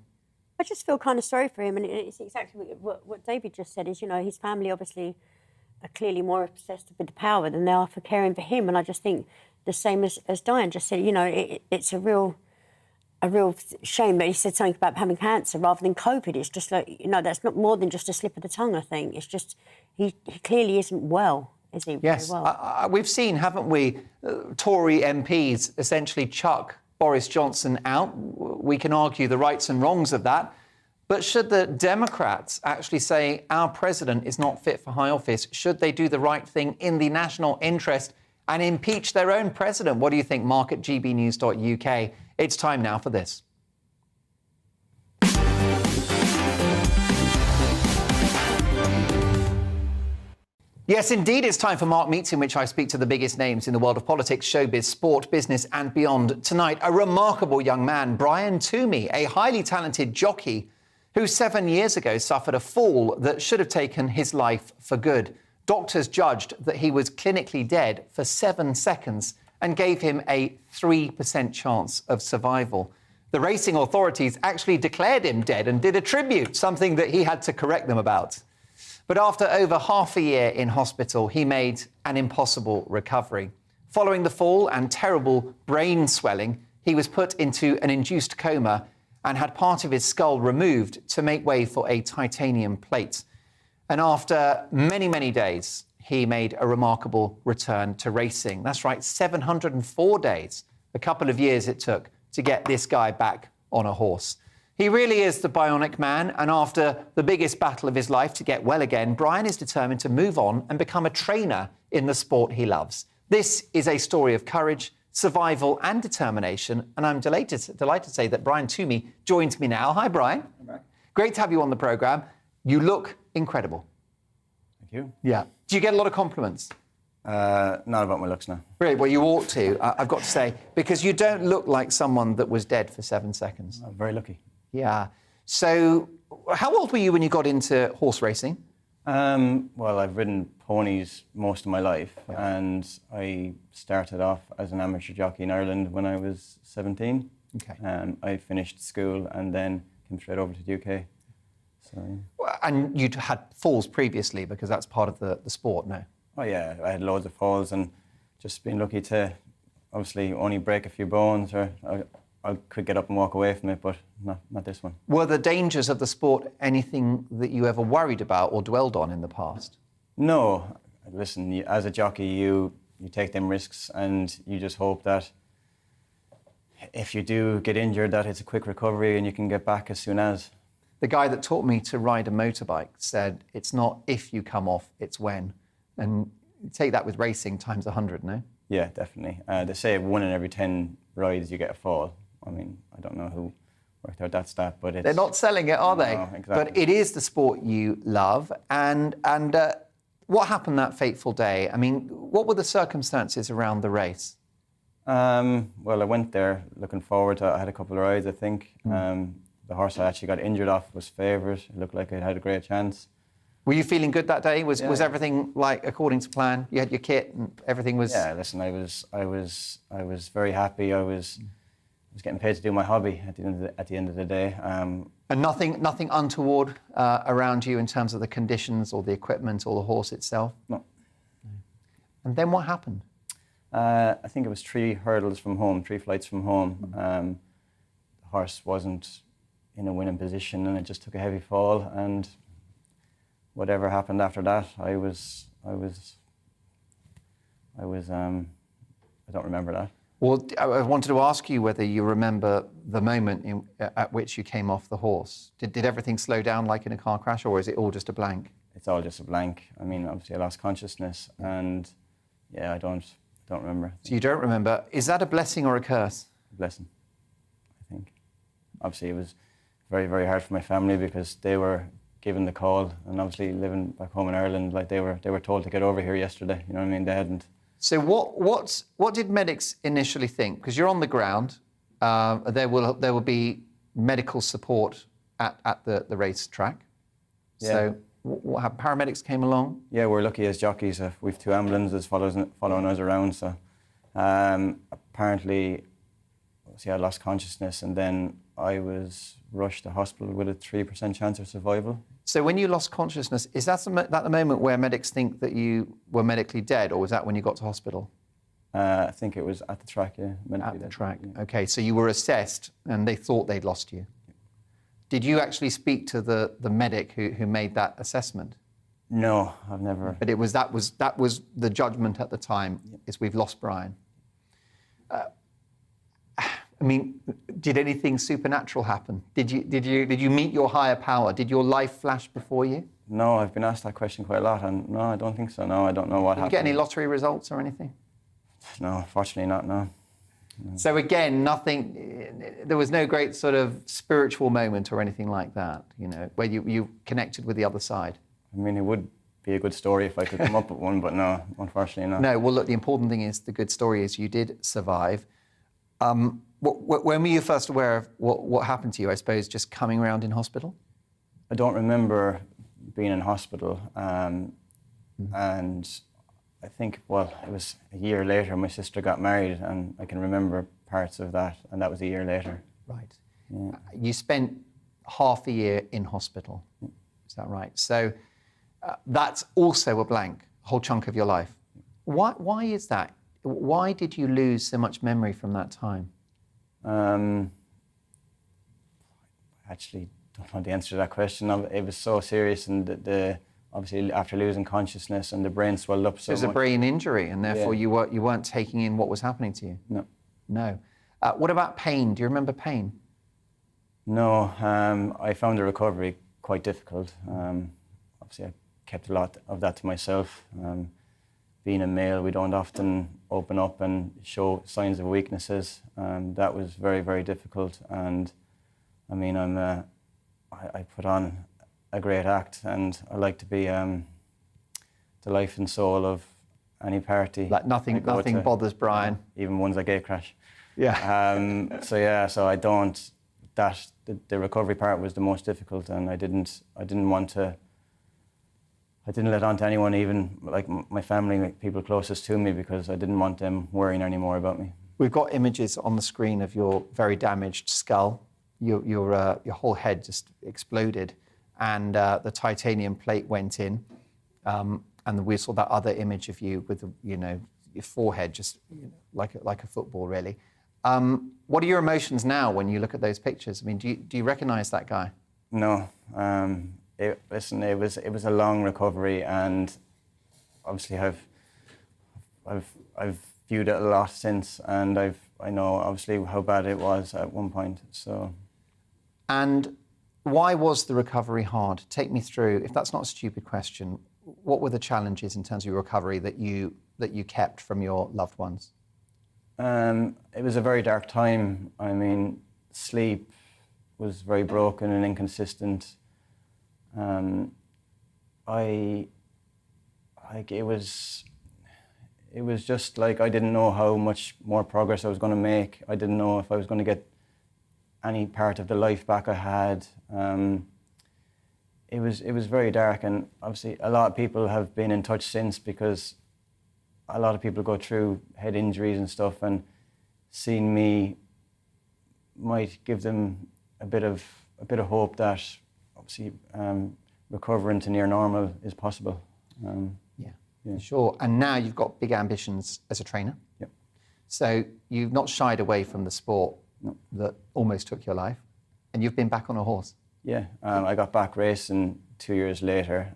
I just feel kind of sorry for him, and it's exactly what David just said, is, you know, his family obviously are clearly more obsessed with the power than they are for caring for him, and I just think the same as Diane just said, you know, it's a real shame that he said something about having cancer rather than COVID. It's just like, you know, that's not more than just a slip of the tongue, I think. It's just, he clearly isn't well, is he? Yes, very well? we've seen, haven't we, Tory MPs essentially chuck Boris Johnson out. We can argue the rights and wrongs of that. But should the Democrats actually say our president is not fit for high office? Should they do the right thing in the national interest and impeach their own president? What do you think, Mark at gbnews.uk? It's time now for this. Yes, indeed, it's time for Mark Meets, in which I speak to the biggest names in the world of politics, showbiz, sport, business and beyond. Tonight, a remarkable young man, Brian Toomey, a highly talented jockey who 7 years ago suffered a fall that should have taken his life for good. Doctors judged that he was clinically dead for 7 seconds and gave him a 3% chance of survival. The racing authorities actually declared him dead and did a tribute, something that he had to correct them about. But after over half a year in hospital, he made an impossible recovery. Following the fall and terrible brain swelling, he was put into an induced coma and had part of his skull removed to make way for a titanium plate. And after many, many days, he made a remarkable return to racing. That's right, 704 days. A couple of years it took to get this guy back on a horse. He really is the bionic man, and after the biggest battle of his life to get well again, Brian is determined to move on and become a trainer in the sport he loves. This is a story of courage, survival and determination, and I'm delighted to say that Brian Toomey joins me now. Hi, Brian. Hi. Great to have you on the programme. You look incredible. Thank you. Yeah. Do you get a lot of compliments? Not about my looks now. Really? Well, you ought to, I've got to say, because you don't look like someone that was dead for 7 seconds. I'm very lucky. Yeah. So how old were you when you got into horse racing? Well, I've ridden ponies most of my life, and I started off as an amateur jockey in Ireland when I was 17. Okay. I finished school and then came straight over to the UK. So, Well, and you'd had falls previously because that's part of the sport, no? oh yeah, I had loads of falls and just been lucky to obviously only break a few bones, or I could get up and walk away from it, but not this one. Were the dangers of the sport anything that you ever worried about or dwelled on in the past? No. Listen, as a jockey, you take them risks, and you just hope that if you do get injured, that it's a quick recovery and you can get back as soon as. The guy that taught me to ride a motorbike said, it's not if you come off, it's when. And take that with racing times 100, no? Yeah, definitely. They say 1 in every 10 rides you get a fall. I mean, I don't know who worked out that stat, but it's... They're not selling it, are they? No, exactly. But it is the sport you love. And what happened that fateful day? I mean, what were the circumstances around the race? Well, I went there looking forward to it. I had a couple of rides, I think. The horse I actually got injured off was favourite. It looked like it had a great chance. Were you feeling good that day? Was everything like according to plan? You had your kit and everything was... Yeah, listen, I was very happy. I was getting paid to do my hobby at the end of the day. And nothing untoward around you in terms of the conditions or the equipment or the horse itself? No. And then what happened? I think it was 3 hurdles from home, 3 flights from home. The horse wasn't in a winning position, and it just took a heavy fall. And whatever happened after that, I don't remember that. Well, I wanted to ask you whether you remember the moment at which you came off the horse. Did everything slow down like in a car crash, or is it all just a blank? It's all just a blank. I mean, obviously I lost consciousness, and yeah, I don't remember. So you don't remember. Is that a blessing or a curse? A blessing, I think. Obviously, it was very, very hard for my family because they were given the call, and obviously living back home in Ireland, like they were told to get over here yesterday. You know what I mean? They hadn't. So what did medics initially think? Because you're on the ground, there will be medical support at the racetrack. Yeah. So what paramedics came along? Yeah, we're lucky as jockeys. We've 2 ambulances following us around. So apparently, see, I lost consciousness, and then I was rushed to hospital with a 3% chance of survival. So when you lost consciousness, is that the moment where medics think that you were medically dead, or was that when you got to hospital? I think it was at the track, yeah. At the track, okay. So you were assessed, and they thought they'd lost you. Did you actually speak to the medic who made that assessment? No, I've never. But that was the judgment at the time, is we've lost Brian. I mean, did anything supernatural happen? Did you meet your higher power? Did your life flash before you? No, I've been asked that question quite a lot, and no, I don't think so. No, I don't know what happened. Did you get any lottery results or anything? No, fortunately not, no. So again, nothing, there was no great sort of spiritual moment or anything like that, you know, where you connected with the other side? I mean, it would be a good story if I could come up with one, but no, unfortunately not. No, well, look, the important thing is, the good story is you did survive. When were you first aware of what happened to you, I suppose, just coming around in hospital? I don't remember being in hospital, and I think, well, it was a year later, my sister got married, and I can remember parts of that, and that was a year later. Right. Yeah. You spent half a year in hospital, is that right? So that's also a blank, a whole chunk of your life. Why is that? Why did you lose so much memory from that time? I actually don't know the answer to that question. It was so serious, and obviously after losing consciousness and the brain swelled up so much. It was a brain injury, and therefore you weren't taking in what was happening to you? No. No. What about pain? Do you remember pain? No. I found the recovery quite difficult. Obviously I kept a lot of that to myself. Being a male, we don't often open up and show signs of weaknesses. That was very, very difficult. And I mean, I put on a great act, and I like to be the life and soul of any party. Like nothing bothers Brian. Even ones like Gatecrash. Yeah. So I don't. The recovery part was the most difficult, and I didn't let on to anyone, even like my family, people closest to me, because I didn't want them worrying anymore about me. We've got images on the screen of your very damaged skull. Your whole head just exploded, and the titanium plate went in. And we saw that other image of you with, your forehead, just like a football, really. What are your emotions now when you look at those pictures? I mean, do you recognise that guy? No. Listen, it was a long recovery, and obviously I've viewed it a lot since, and I know obviously how bad it was at one point. So. And why was the recovery hard? Take me through. If that's not a stupid question, what were the challenges in terms of your recovery that you kept from your loved ones? It was a very dark time. I mean, sleep was very broken and inconsistent. It was just like I didn't know how much more progress I was going to make. I didn't know if I was going to get any part of the life back I had. It was very dark, and obviously a lot of people have been in touch since, because a lot of people go through head injuries and stuff, and seeing me might give them a bit of hope that obviously recovering to near normal is possible. Yeah, sure. And now you've got big ambitions as a trainer. Yep. So you've not shied away from the sport that almost took your life, and you've been back on a horse. Yeah, I got back racing 2 years later.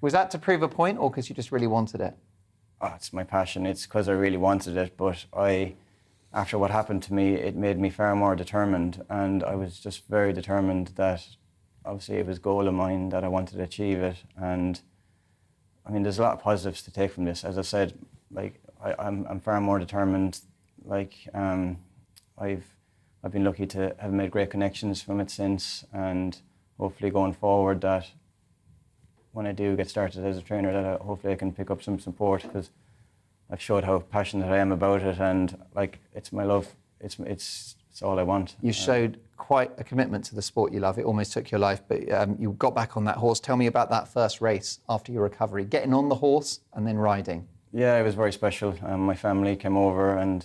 Was that to prove a point, or because you just really wanted it? Oh, it's my passion. It's because I really wanted it, but after what happened to me, it made me far more determined, and I was just very determined that obviously it was a goal of mine that I wanted to achieve it. And I mean, there's a lot of positives to take from this. As I said, like I'm far more determined. Like I've been lucky to have made great connections from it since, and hopefully going forward that when I do get started as a trainer, that hopefully I can pick up some support, because I've showed how passionate I am about it, and like it's my love. It's all I want. You showed quite a commitment to the sport you love. It almost took your life, but you got back on that horse. Tell me about that first race after your recovery, getting on the horse and then riding. Yeah, it was very special. My family came over, and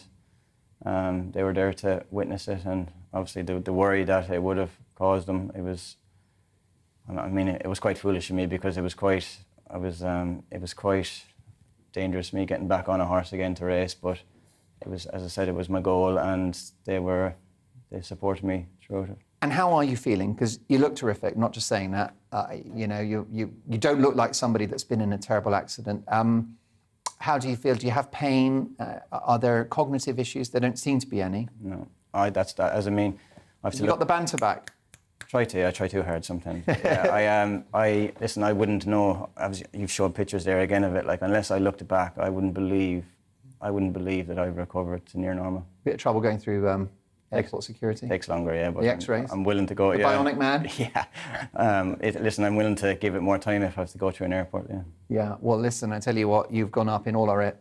they were there to witness it, and obviously the worry that it would have caused them, it was quite foolish of me, because it was quite dangerous me getting back on a horse again to race, but it was, as I said, it was my goal, and they supported me throughout it. And how are you feeling? Because you look terrific, not just saying that. You don't look like somebody that's been in a terrible accident. How do you feel? Do you have pain? Are there cognitive issues? There don't seem to be any. No, that's that. As I mean, you got the banter back. I try too hard sometimes. Yeah, listen, I wouldn't know. You've showed pictures there again of it. Like, unless I looked back, I wouldn't believe that I've recovered to near normal. Bit of trouble going through airport security. Takes longer, yeah. But the X-rays. I'm willing to go. The Bubonic man. Yeah. Listen, I'm willing to give it more time if I have to go through an airport. Yeah. Yeah. Well, listen, I tell you what, you've gone up in all our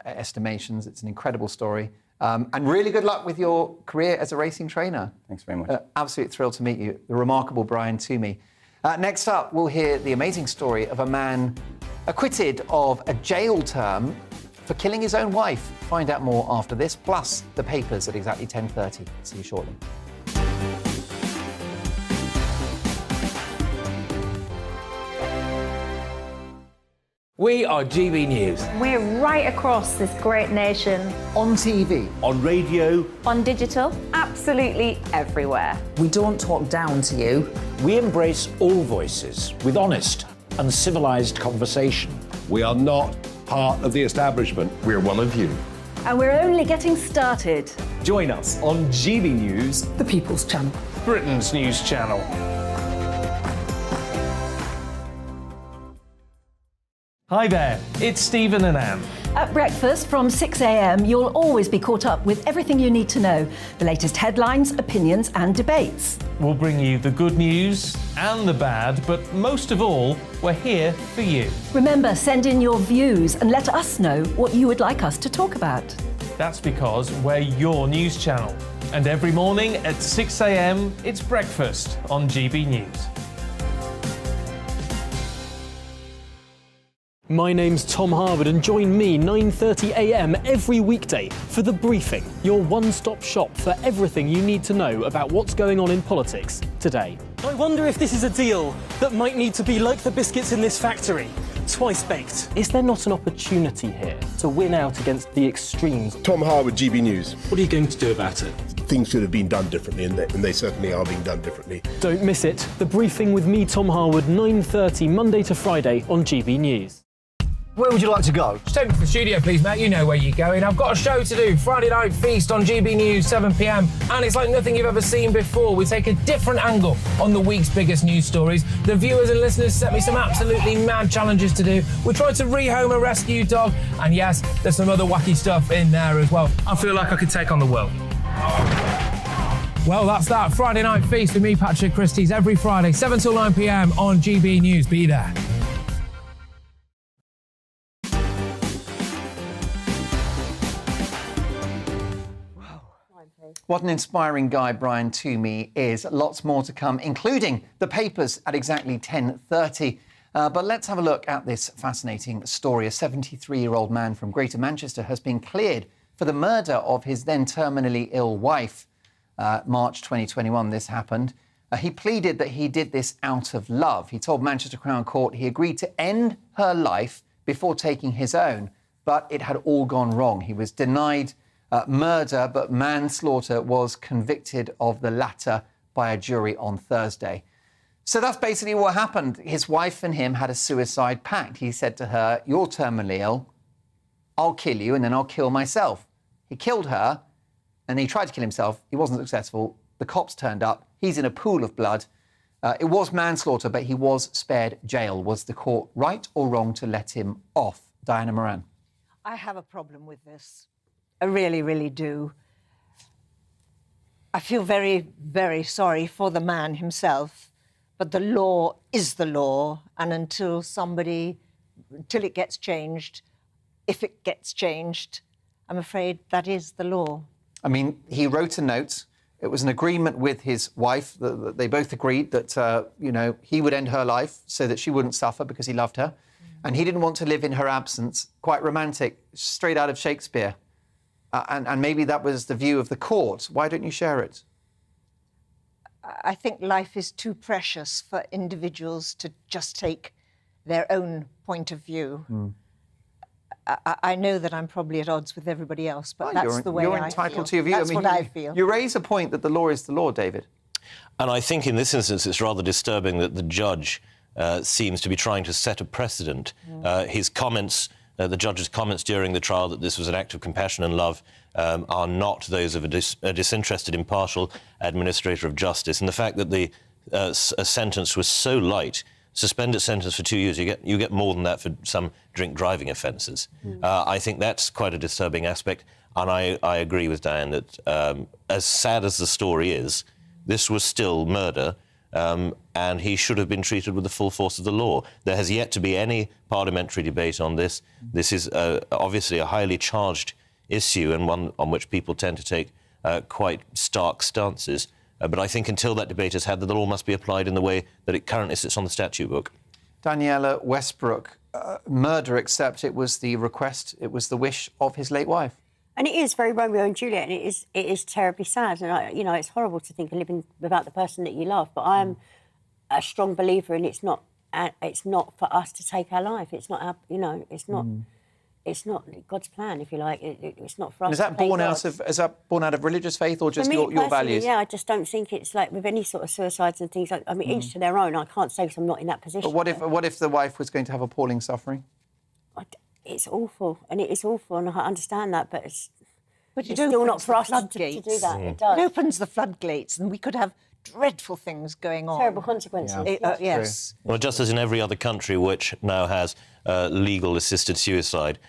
estimations. It's an incredible story. And really good luck with your career as a racing trainer. Thanks very much. Absolute thrill to meet you, the remarkable Brian Toomey. Next up, we'll hear the amazing story of a man acquitted of a jail term for killing his own wife. Find out more after this, plus the papers at exactly 10:30. See you shortly. We are GB News. We're right across this great nation. On TV. On radio. On digital. Absolutely everywhere. We don't talk down to you. We embrace all voices with honest and civilised conversation. We are not part of the establishment. We're one of you. And we're only getting started. Join us on GB News, The People's Channel. Britain's news channel. Hi there, it's Stephen and Anne. At breakfast from 6 a.m, you'll always be caught up with everything you need to know, the latest headlines, opinions and debates. We'll bring you the good news and the bad, but most of all, we're here for you. Remember, send in your views and let us know what you would like us to talk about. That's because we're your news channel. And every morning at 6 a.m, it's breakfast on GB News. My name's Tom Harwood, and join me 9:30 a.m. every weekday for The Briefing, your one-stop shop for everything you need to know about what's going on in politics today. I wonder if this is a deal that might need to be like the biscuits in this factory. twice baked. Is there not an opportunity here to win out against the extremes? Tom Harwood, GB News. What are you going to do about it? Things should have been done differently, and they certainly are being done differently. Don't miss it. The Briefing with me, Tom Harwood, 9:30 Monday to Friday on GB News. Where would you like to go? Just take me to the studio, please, Matt. You know where you're going. I've got a show to do. Friday Night Feast on GB News, 7 p.m. And it's like nothing you've ever seen before. We take a different angle on the week's biggest news stories. The viewers and listeners set me some absolutely mad challenges to do. We tried to rehome a rescue dog. And yes, there's some other wacky stuff in there as well. I feel like I could take on the world. Well, that's that. Friday Night Feast with me, Patrick Christie's, every Friday, 7 till 9 p.m. on GB News. Be there. What an inspiring guy Brian Toomey is. Lots more to come, including the papers at exactly 10:30. But let's have a look at this fascinating story. A 73-year-old man from Greater Manchester has been cleared for the murder of his then terminally ill wife. March 2021, this happened. He pleaded that he did this out of love. He told Manchester Crown Court he agreed to end her life before taking his own, but it had all gone wrong. He was denied murder, but manslaughter, was convicted of the latter by a jury on Thursday. So that's basically what happened. His wife and him had a suicide pact. He said to her, "You're terminally ill, I'll kill you and then I'll kill myself." He killed her and he tried to kill himself. He wasn't successful. The cops turned up. He's in a pool of blood. It was manslaughter, but he was spared jail. Was the court right or wrong to let him off? Diana Moran. I have a problem with this. I really, really do. I feel very, very sorry for the man himself, but the law is the law, and until it gets changed, if it gets changed, I'm afraid that is the law. I mean, he wrote a note. It was an agreement with his wife. They both agreed that, he would end her life so that she wouldn't suffer because he loved her. And he didn't want to live in her absence. Quite romantic, straight out of Shakespeare. And maybe that was the view of the court. Why don't you share it? I think life is too precious for individuals to just take their own point of view. I know that I'm probably at odds with everybody else, but that's the way I feel. You're entitled to your view. That's what I feel. You raise a point that the law is the law, David. And I think in this instance it's rather disturbing that the judge seems to be trying to set a precedent. His comments, the judge's comments during the trial that this was an act of compassion and love are not those of a disinterested, impartial administrator of justice. And the fact that the sentence was so light, suspended sentence for 2 years, you get more than that for some drink driving offences. I think that's quite a disturbing aspect. And I agree with Diane that as sad as the story is, this was still murder. And he should have been treated with the full force of the law. There has yet to be any parliamentary debate on this. This is obviously a highly charged issue and one on which people tend to take quite stark stances. But I think until that debate is had, the law must be applied in the way that it currently sits on the statute book. Daniela Westbrook, murder, except it was the request, it was the wish of his late wife. And it is very Romeo and Juliet, and it is terribly sad. And it's horrible to think of living without the person that you love. But I am a strong believer in it's not for us to take our life. It's not our, it's not God's plan, if you like. It's not for us. And is that born out of religious faith or just your values? Yeah, I just don't think it's like with any sort of suicides and things. Each to their own. I can't say because I'm not in that position. But what if the wife was going to have appalling suffering? It's awful, and it is awful, and I understand that, but it's it still not for us to do that. It does. It opens the floodgates, and we could have dreadful things going on. Terrible consequences. Yes. Well, just as in every other country which now has legal assisted suicide,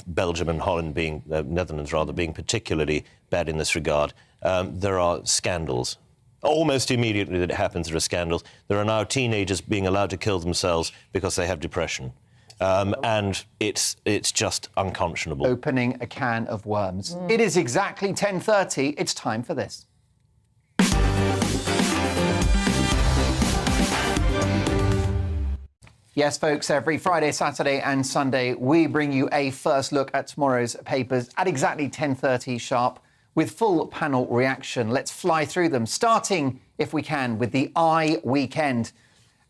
Belgium and Holland Netherlands rather, being particularly bad in this regard, there are scandals. Almost immediately that it happens, there are scandals. There are now teenagers being allowed to kill themselves because they have depression. And it's just unconscionable. Opening a can of worms. It is exactly 10:30. It's time for this. Yes, folks, every Friday, Saturday and Sunday, we bring you a first look at tomorrow's papers at exactly 10:30 sharp with full panel reaction. Let's fly through them, starting, if we can, with the I Weekend.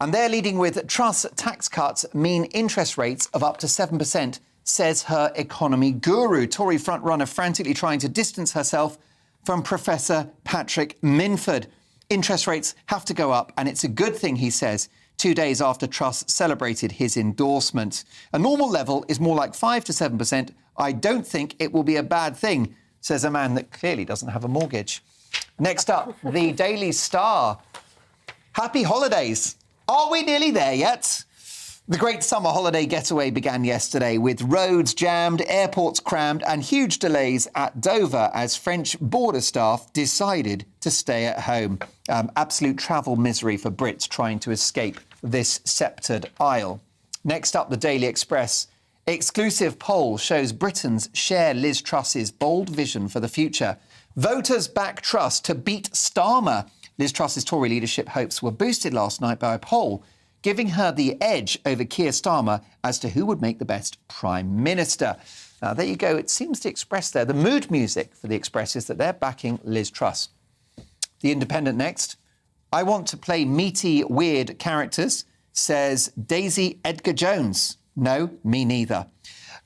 And they're leading with Truss tax cuts mean interest rates of up to 7%, says her economy guru. Tory frontrunner frantically trying to distance herself from Professor Patrick Minford. Interest rates have to go up, and it's a good thing, he says, 2 days after Truss celebrated his endorsement. A normal level is more like 5 to 7%. I don't think it will be a bad thing, says a man that clearly doesn't have a mortgage. Next up, the Daily Star. Happy holidays. Are we nearly there yet? The great summer holiday getaway began yesterday with roads jammed, airports crammed and huge delays at Dover as French border staff decided to stay at home. Absolute travel misery for Brits trying to escape this sceptred isle. Next up, the Daily Express. Exclusive poll shows Britons share Liz Truss's bold vision for the future. Voters back Truss to beat Starmer. Liz Truss's Tory leadership hopes were boosted last night by a poll giving her the edge over Keir Starmer as to who would make the best Prime Minister. Now, there you go. It seems to express there. The mood music for the Express is that they're backing Liz Truss. The Independent next. I want to play meaty, weird characters, says Daisy Edgar-Jones. No, me neither.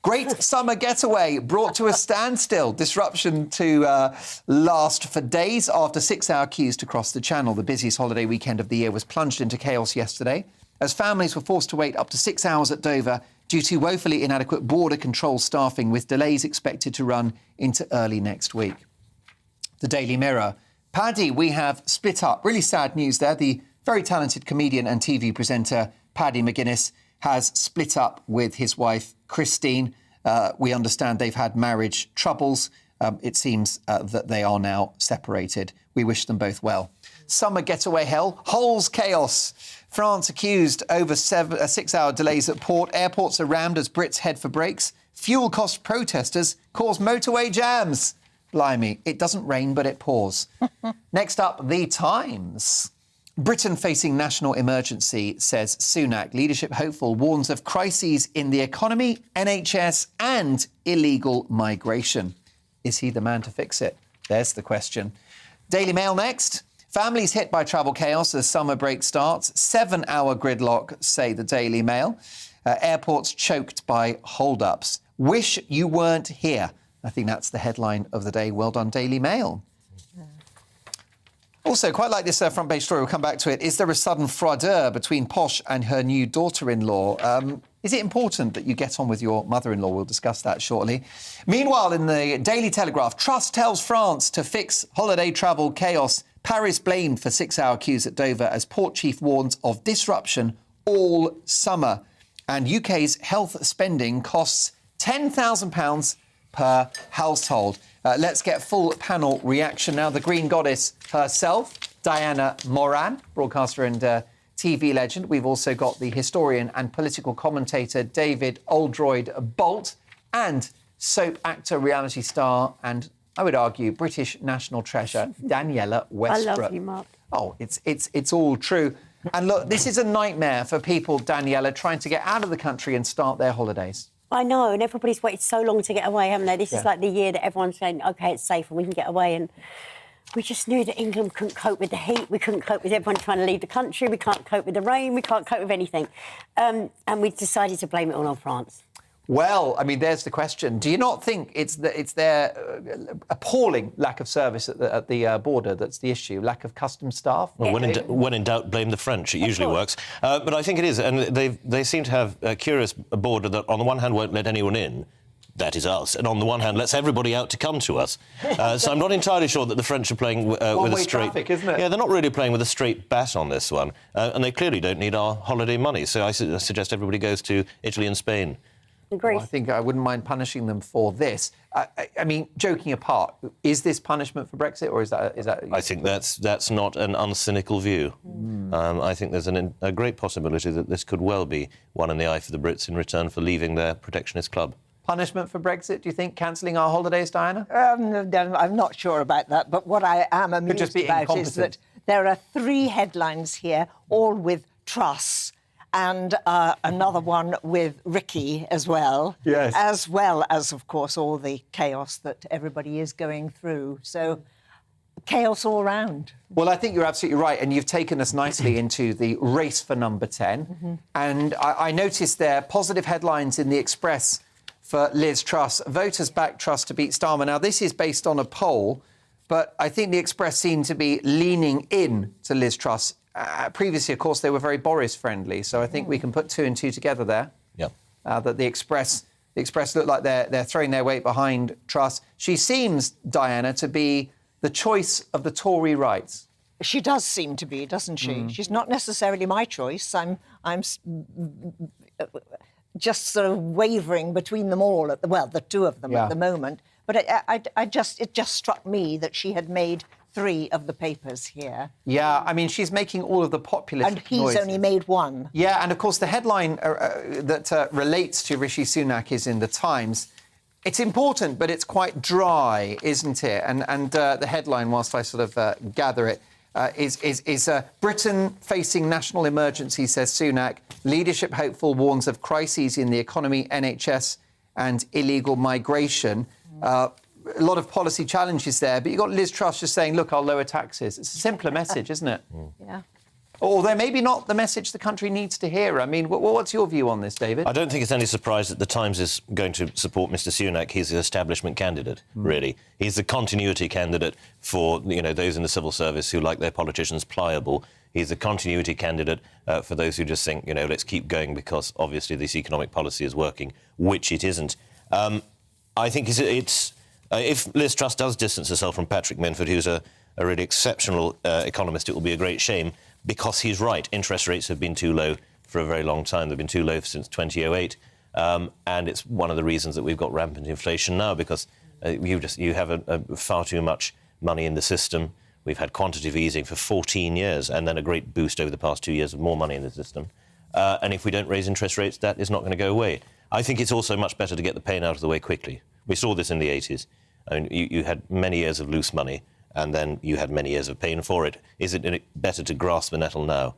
Great summer getaway brought to a standstill. Disruption to last for days after 6-hour queues to cross the Channel. The busiest holiday weekend of the year was plunged into chaos yesterday as families were forced to wait up to 6 hours at Dover due to woefully inadequate border control staffing, with delays expected to run into early next week. The Daily Mirror. Paddy, we have split up. Really sad news there. The very talented comedian and TV presenter Paddy McGuinness has split up with his wife, Christine. We understand they've had marriage troubles. It seems that they are now separated. We wish them both well. Summer getaway hell, holes chaos. France accused over 6-hour delays at port. Airports are rammed as Brits head for breaks. Fuel cost protesters cause motorway jams. Blimey, it doesn't rain, but it pours. Next up, The Times. Britain facing national emergency, says Sunak. Leadership hopeful warns of crises in the economy, NHS and illegal migration. Is he the man to fix it? There's the question. Daily Mail next. Families hit by travel chaos as summer break starts. 7-hour gridlock, say the Daily Mail. Airports choked by hold-ups. Wish you weren't here. I think that's the headline of the day. Well done, Daily Mail. Also, quite like this front page story, we'll come back to it. Is there a sudden froideur between Posh and her new daughter-in-law? Is it important that you get on with your mother-in-law? We'll discuss that shortly. Meanwhile, in the Daily Telegraph, Truss tells France to fix holiday travel chaos. Paris blamed for 6-hour queues at Dover as port chief warns of disruption all summer. And UK's health spending costs £10,000 per household. Let's get full panel reaction now. The Green Goddess herself, Diana Moran, broadcaster and TV legend. We've also got the historian and political commentator David Oldroyd Bolt, and soap actor, reality star, and I would argue British national treasure Daniela Westbrook. I love you, Mark. Oh, it's all true. And look, this is a nightmare for people, Daniela, trying to get out of the country and start their holidays. I know, and everybody's waited so long to get away, haven't they? This is like the year that everyone's saying, OK, it's safe and we can get away. And we just knew that England couldn't cope with the heat. We couldn't cope with everyone trying to leave the country. We can't cope with the rain. We can't cope with anything. And we decided to blame it all on France. Well, I mean, there's the question. Do you not think it's their appalling lack of service at the border that's the issue? Lack of customs staff? Well, when in doubt, blame the French. It usually works. But I think it is. And they seem to have a curious border that, on the one hand, won't let anyone in. That is us. And on the one hand, lets everybody out to come to us. So I'm not entirely sure that the French are playing with a straight... traffic, isn't it? Yeah, they're not really playing with a straight bat on this one. And they clearly don't need our holiday money. So I suggest everybody goes to Italy and Spain. Well, I think I wouldn't mind punishing them for this. I mean, joking apart, is this punishment for Brexit, or is that? I think that's not an uncynical view. I think there's a great possibility that this could well be one in the eye for the Brits in return for leaving their protectionist club. Punishment for Brexit, do you think? Cancelling our holidays, Diana? I'm not sure about that, but what I am amused about is that there are 3 headlines here, all with Truss, and another one with Ricky as well. Yes. As well as, of course, all the chaos that everybody is going through. So chaos all round. Well, I think you're absolutely right, and you've taken us nicely into the race for number 10. And I noticed there positive headlines in the Express for Liz Truss. Voters back Truss to beat Starmer. Now, this is based on a poll, but I think the Express seemed to be leaning in to Liz Truss. Previously, of course, they were very Boris-friendly, so I think we can put 2 and 2 together there. Yeah. That the Express look like they're throwing their weight behind Truss. She seems, Diana, to be the choice of the Tory right. She does seem to be, doesn't she? She's not necessarily my choice. I'm just sort of wavering between them all the two of them at the moment. But it just struck me that she had made 3 of the papers here. Yeah, I mean, she's making all of the populist And he's noises. only made 1. Yeah, and of course the headline that relates to Rishi Sunak is in the Times. It's important, but it's quite dry, isn't it? And the headline, whilst I sort of gather it, is Britain facing national emergency, says Sunak. Leadership hopeful warns of crises in the economy, NHS and illegal migration. A lot of policy challenges there, but you've got Liz Truss just saying, look, I'll lower taxes. It's a simpler message, isn't it? Yeah. Although maybe not the message the country needs to hear. I mean, what's your view on this, David? I don't think it's any surprise that the Times is going to support Mr Sunak. He's the establishment candidate, really. He's the continuity candidate for, those in the civil service who like their politicians pliable. He's the continuity candidate for those who just think, let's keep going because obviously this economic policy is working, which it isn't. I think if Liz Truss does distance herself from Patrick Minford, who's a really exceptional economist, it will be a great shame. Because he's right, interest rates have been too low for a very long time. They've been too low since 2008, and it's one of the reasons that we've got rampant inflation now. Because you have far too much money in the system. We've had quantitative easing for 14 years, and then a great boost over the past 2 years of more money in the system. And if we don't raise interest rates, that is not going to go away. I think it's also much better to get the pain out of the way quickly. We saw this in the 80s. I mean, you had many years of loose money, and then you had many years of pain for it. Is it better to grasp the nettle now?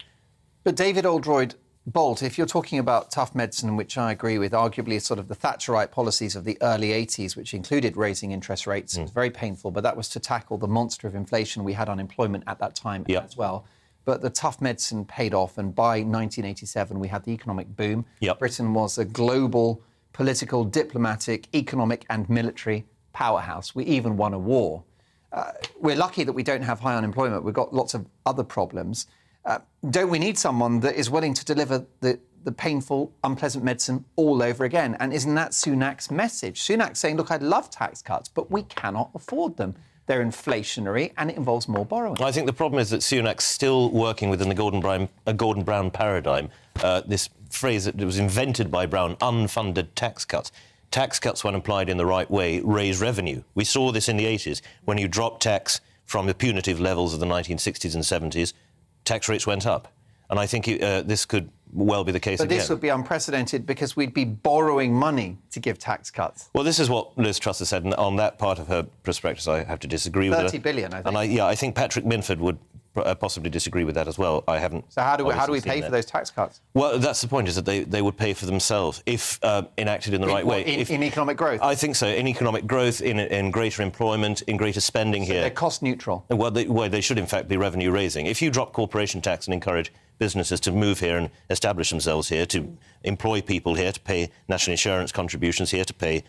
But David Oldroyd-Bolt, if you're talking about tough medicine, which I agree with, arguably sort of the Thatcherite policies of the early 80s, which included raising interest rates, it was very painful, but that was to tackle the monster of inflation. We had unemployment at that time as well. But the tough medicine paid off, and by 1987 we had the economic boom. Britain was a global, political, diplomatic, economic and military powerhouse. We even won a war. We're lucky that we don't have high unemployment. We've got lots of other problems. Don't we need someone that is willing to deliver the painful, unpleasant medicine all over again? And isn't that Sunak's message? Sunak's saying, look, I'd love tax cuts, but we cannot afford them. They're inflationary and it involves more borrowing. I think the problem is that Sunak's still working within the Gordon Brown paradigm, this phrase that was invented by Brown, unfunded tax cuts. Tax cuts, when applied in the right way, raise revenue. We saw this in the 80s. When you dropped tax from the punitive levels of the 1960s and 70s, tax rates went up. And I think this could well be the case again. But this would be unprecedented because we'd be borrowing money to give tax cuts. Well, this is what Liz Truss has said, and on that part of her prospectus I have to disagree with her. 30 billion, I think. And I think Patrick Minford would possibly disagree with that as well. I haven't. So how do we pay for those tax cuts? Well, that's the point, is that they would pay for themselves if enacted in the right way. In economic growth? I think so. In economic growth, in greater employment, in greater spending here. They're cost neutral? Well, they should in fact be revenue raising. If you drop corporation tax and encourage businesses to move here and establish themselves here, to employ people here, to pay national insurance contributions here, to pay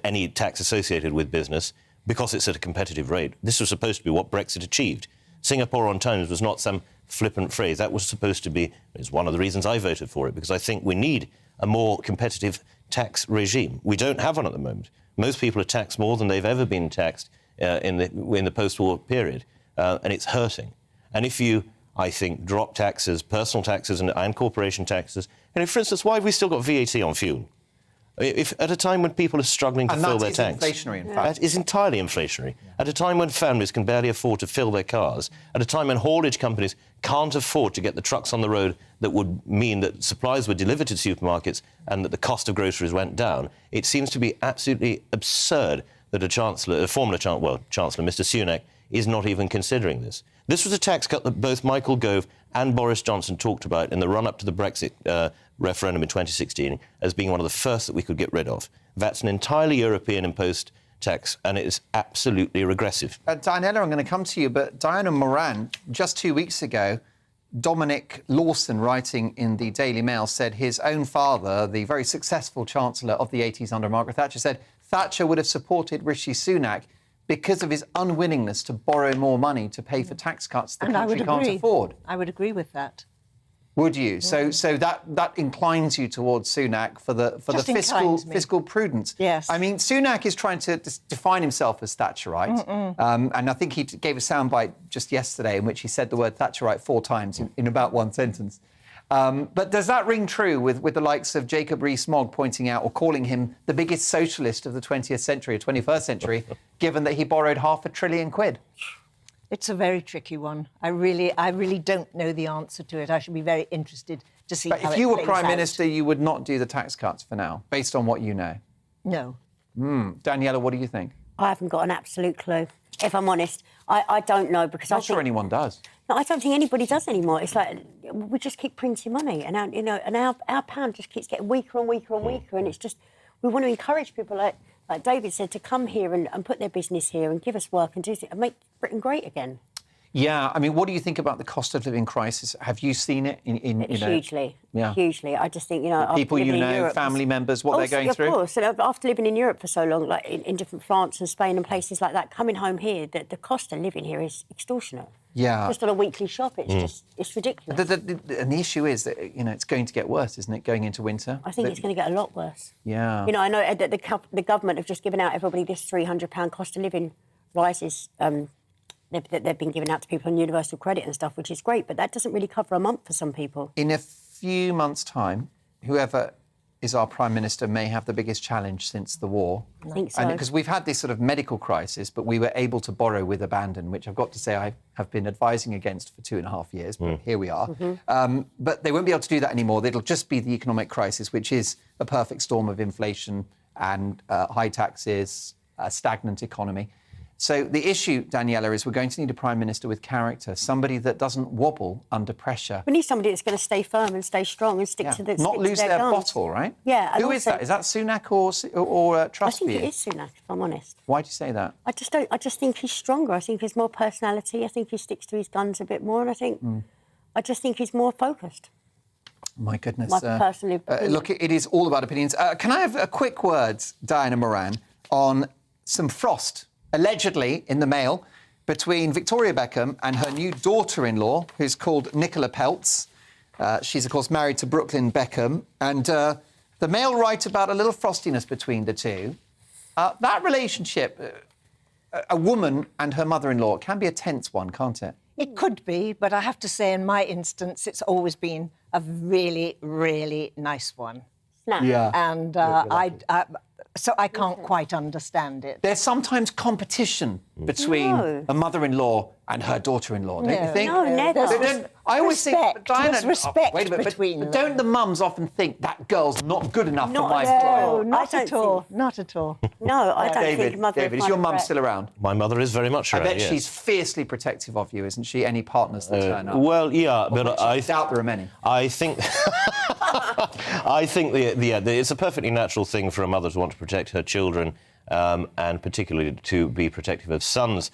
any tax associated with business, because it's at a competitive rate. This was supposed to be what Brexit achieved. Singapore on Times was not some flippant phrase. That was supposed to be, it's one of the reasons I voted for it, because I think we need a more competitive tax regime. We don't have one at the moment. Most people are taxed more than they've ever been taxed in the post-war period, and it's hurting. And if you, I think, drop taxes, personal taxes and corporation taxes, for instance, why have we still got VAT on fuel? If at a time when people are struggling to fill their tanks. That is inflationary, in fact. That is entirely inflationary. At a time when families can barely afford to fill their cars, at a time when haulage companies can't afford to get the trucks on the road that would mean that supplies were delivered to supermarkets and that the cost of groceries went down, it seems to be absolutely absurd that Chancellor, Mr Sunak, is not even considering this. This was a tax cut that both Michael Gove and Boris Johnson talked about in the run-up to the Brexit referendum in 2016 as being one of the first that we could get rid of. That's an entirely European-imposed tax, and it is absolutely regressive. Dianella, I'm going to come to you, but Diana Moran, just 2 weeks ago, Dominic Lawson, writing in the Daily Mail, said his own father, the very successful Chancellor of the 80s under Margaret Thatcher, said Thatcher would have supported Rishi Sunak because of his unwillingness to borrow more money to pay for tax cuts the country can't afford. I would agree with that. Would you? So that inclines you towards Sunak for the fiscal prudence. Yes. I mean, Sunak is trying to define himself as Thatcherite, and I think he gave a soundbite just yesterday in which he said the word Thatcherite 4 times in about one sentence. But does that ring true with the likes of Jacob Rees-Mogg pointing out or calling him the biggest socialist of the 20th century or 21st century, given that he borrowed £500 billion? It's a very tricky one. I really don't know the answer to it. I should be very interested to see how it plays out. But if you were Prime Minister, you would not do the tax cuts for now, based on what you know? No. Daniela, what do you think? I haven't got an absolute clue, if I'm honest. I don't know because I'm not sure anyone does. No, I don't think anybody does anymore. It's like we just keep printing money, and our pound just keeps getting weaker and weaker and weaker, and it's just we want to encourage people like David said to come here and put their business here and give us work and do and make Britain great again. Yeah, I mean, what do you think about the cost of living crisis? Have you seen it Hugely, Yeah. hugely. I just think, people you know, Europe, family members, what they're going through? Of course. And after living in Europe for so long, like in different France and Spain and places like that, coming home here, the cost of living here is extortionate. Yeah. Just on a weekly shop, it's ridiculous. And the issue is that, it's going to get worse, isn't it, going into winter? I think it's going to get a lot worse. Yeah. I know that the government have just given out everybody this £300 cost of living rises that they've been giving out to people on universal credit and stuff, which is great, but that doesn't really cover a month for some people. In a few months' time, whoever is our Prime Minister may have the biggest challenge since the war. I think so. Because we've had this sort of medical crisis, but we were able to borrow with abandon, which I've got to say I have been advising against for 2.5 years, but here we are. But they won't be able to do that anymore. It'll just be the economic crisis, which is a perfect storm of inflation and high taxes, a stagnant economy. So the issue, Daniela, is we're going to need a Prime Minister with character, somebody that doesn't wobble under pressure. We need somebody that's going to stay firm and stay strong and stick to the not lose their bottle, right? Yeah. Who is that? Is that Sunak or Truss? I think it is Sunak, if I'm honest. Why do you say that? I just think he's stronger. I think he's more personality. I think he sticks to his guns a bit more, and I just think he's more focused. My goodness. My personal opinion. Look, it is all about opinions. Can I have a quick word, Diana Moran, on some frost, allegedly in the Mail, between Victoria Beckham and her new daughter-in-law, who's called Nicola Peltz. She's, of course, married to Brooklyn Beckham. And the Mail write about a little frostiness between the two. That relationship, a woman and her mother-in-law, can be a tense one, can't it? It could be, but I have to say, in my instance, it's always been a really, really nice one. Yeah. And so I can't quite understand it. There's sometimes competition between a mother-in-law and her daughter-in-law, don't you think? No, never. I always think, Diana, there's respect wait a minute, between but them. don't the mums often think that girl's not good enough for my No, boy? not at all. Not at all. No, I don't think mother. David, is your mum still around? My mother is very much around. I bet yes. she's fiercely protective of you, isn't she? Any partners that turn up? Well, yeah, but I doubt there are many. I think it's a perfectly natural thing for a mother to want to protect her children, and particularly to be protective of sons.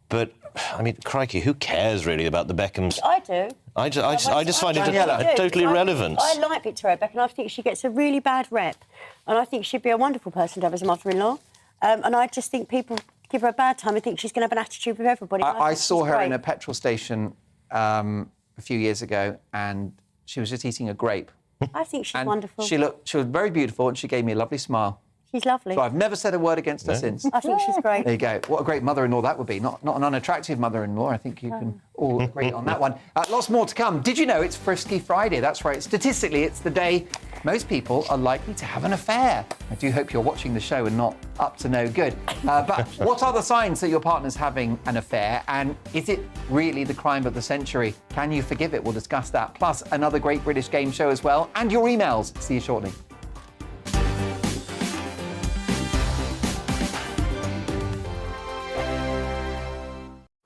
But I mean, crikey, who cares really about the Beckhams? I do. I just find it totally irrelevant. I like Victoria Beckham. I think she gets a really bad rep, and I think she'd be a wonderful person to have as a mother-in-law. And I just think people give her a bad time. I think she's going to have an attitude with everybody. I saw her in a petrol station a few years ago, and she was just eating a grape. I think she's and wonderful. She was very beautiful, and she gave me a lovely smile. She's lovely. So I've never said a word against her since. I think she's great. There you go. What a great mother-in-law that would be. Not an unattractive mother-in-law. I think you can all agree on that one. Lots more to come. Did you know it's Frisky Friday? That's right. Statistically, it's the day most people are likely to have an affair. I do hope you're watching the show and not up to no good. But what are the signs that your partner's having an affair? And is it really the crime of the century? Can you forgive it? We'll discuss that. Plus, another great British game show as well. And your emails. See you shortly.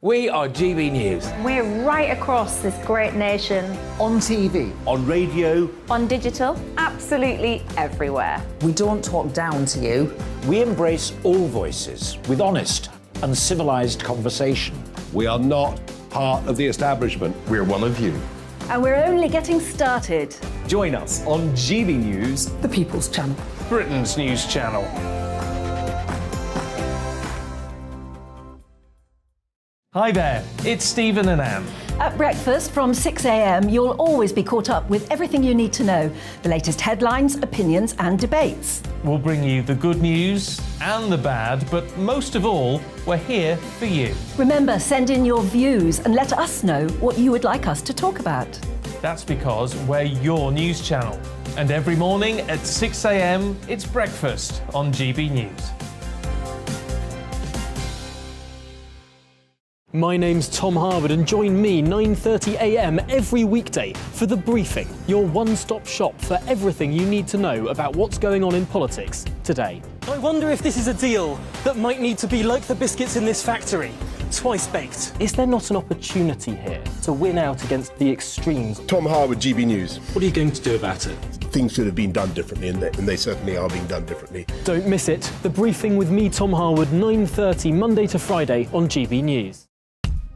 We are GB News. We're right across this great nation. On TV. On radio. On digital. Absolutely everywhere. We don't talk down to you. We embrace all voices with honest and civilised conversation. We are not part of the establishment. We're one of you. And we're only getting started. Join us on GB News, The People's Channel. Britain's news channel. Hi there, it's Stephen and Anne. At breakfast from 6 a.m, you'll always be caught up with everything you need to know, the latest headlines, opinions and debates. We'll bring you the good news and the bad, but most of all, we're here for you. Remember, send in your views and let us know what you would like us to talk about. That's because we're your news channel. And every morning at 6 a.m, it's breakfast on GB News. My name's Tom Harwood and join me 9:30 a.m. every weekday for The Briefing, your one-stop shop for everything you need to know about what's going on in politics today. I wonder if this is a deal that might need to be like the biscuits in this factory, twice baked. Is there not an opportunity here to win out against the extremes? Tom Harwood, GB News. What are you going to do about it? Things should have been done differently, and they certainly are being done differently. Don't miss it. The Briefing with me, Tom Harwood, 9:30 Monday to Friday on GB News.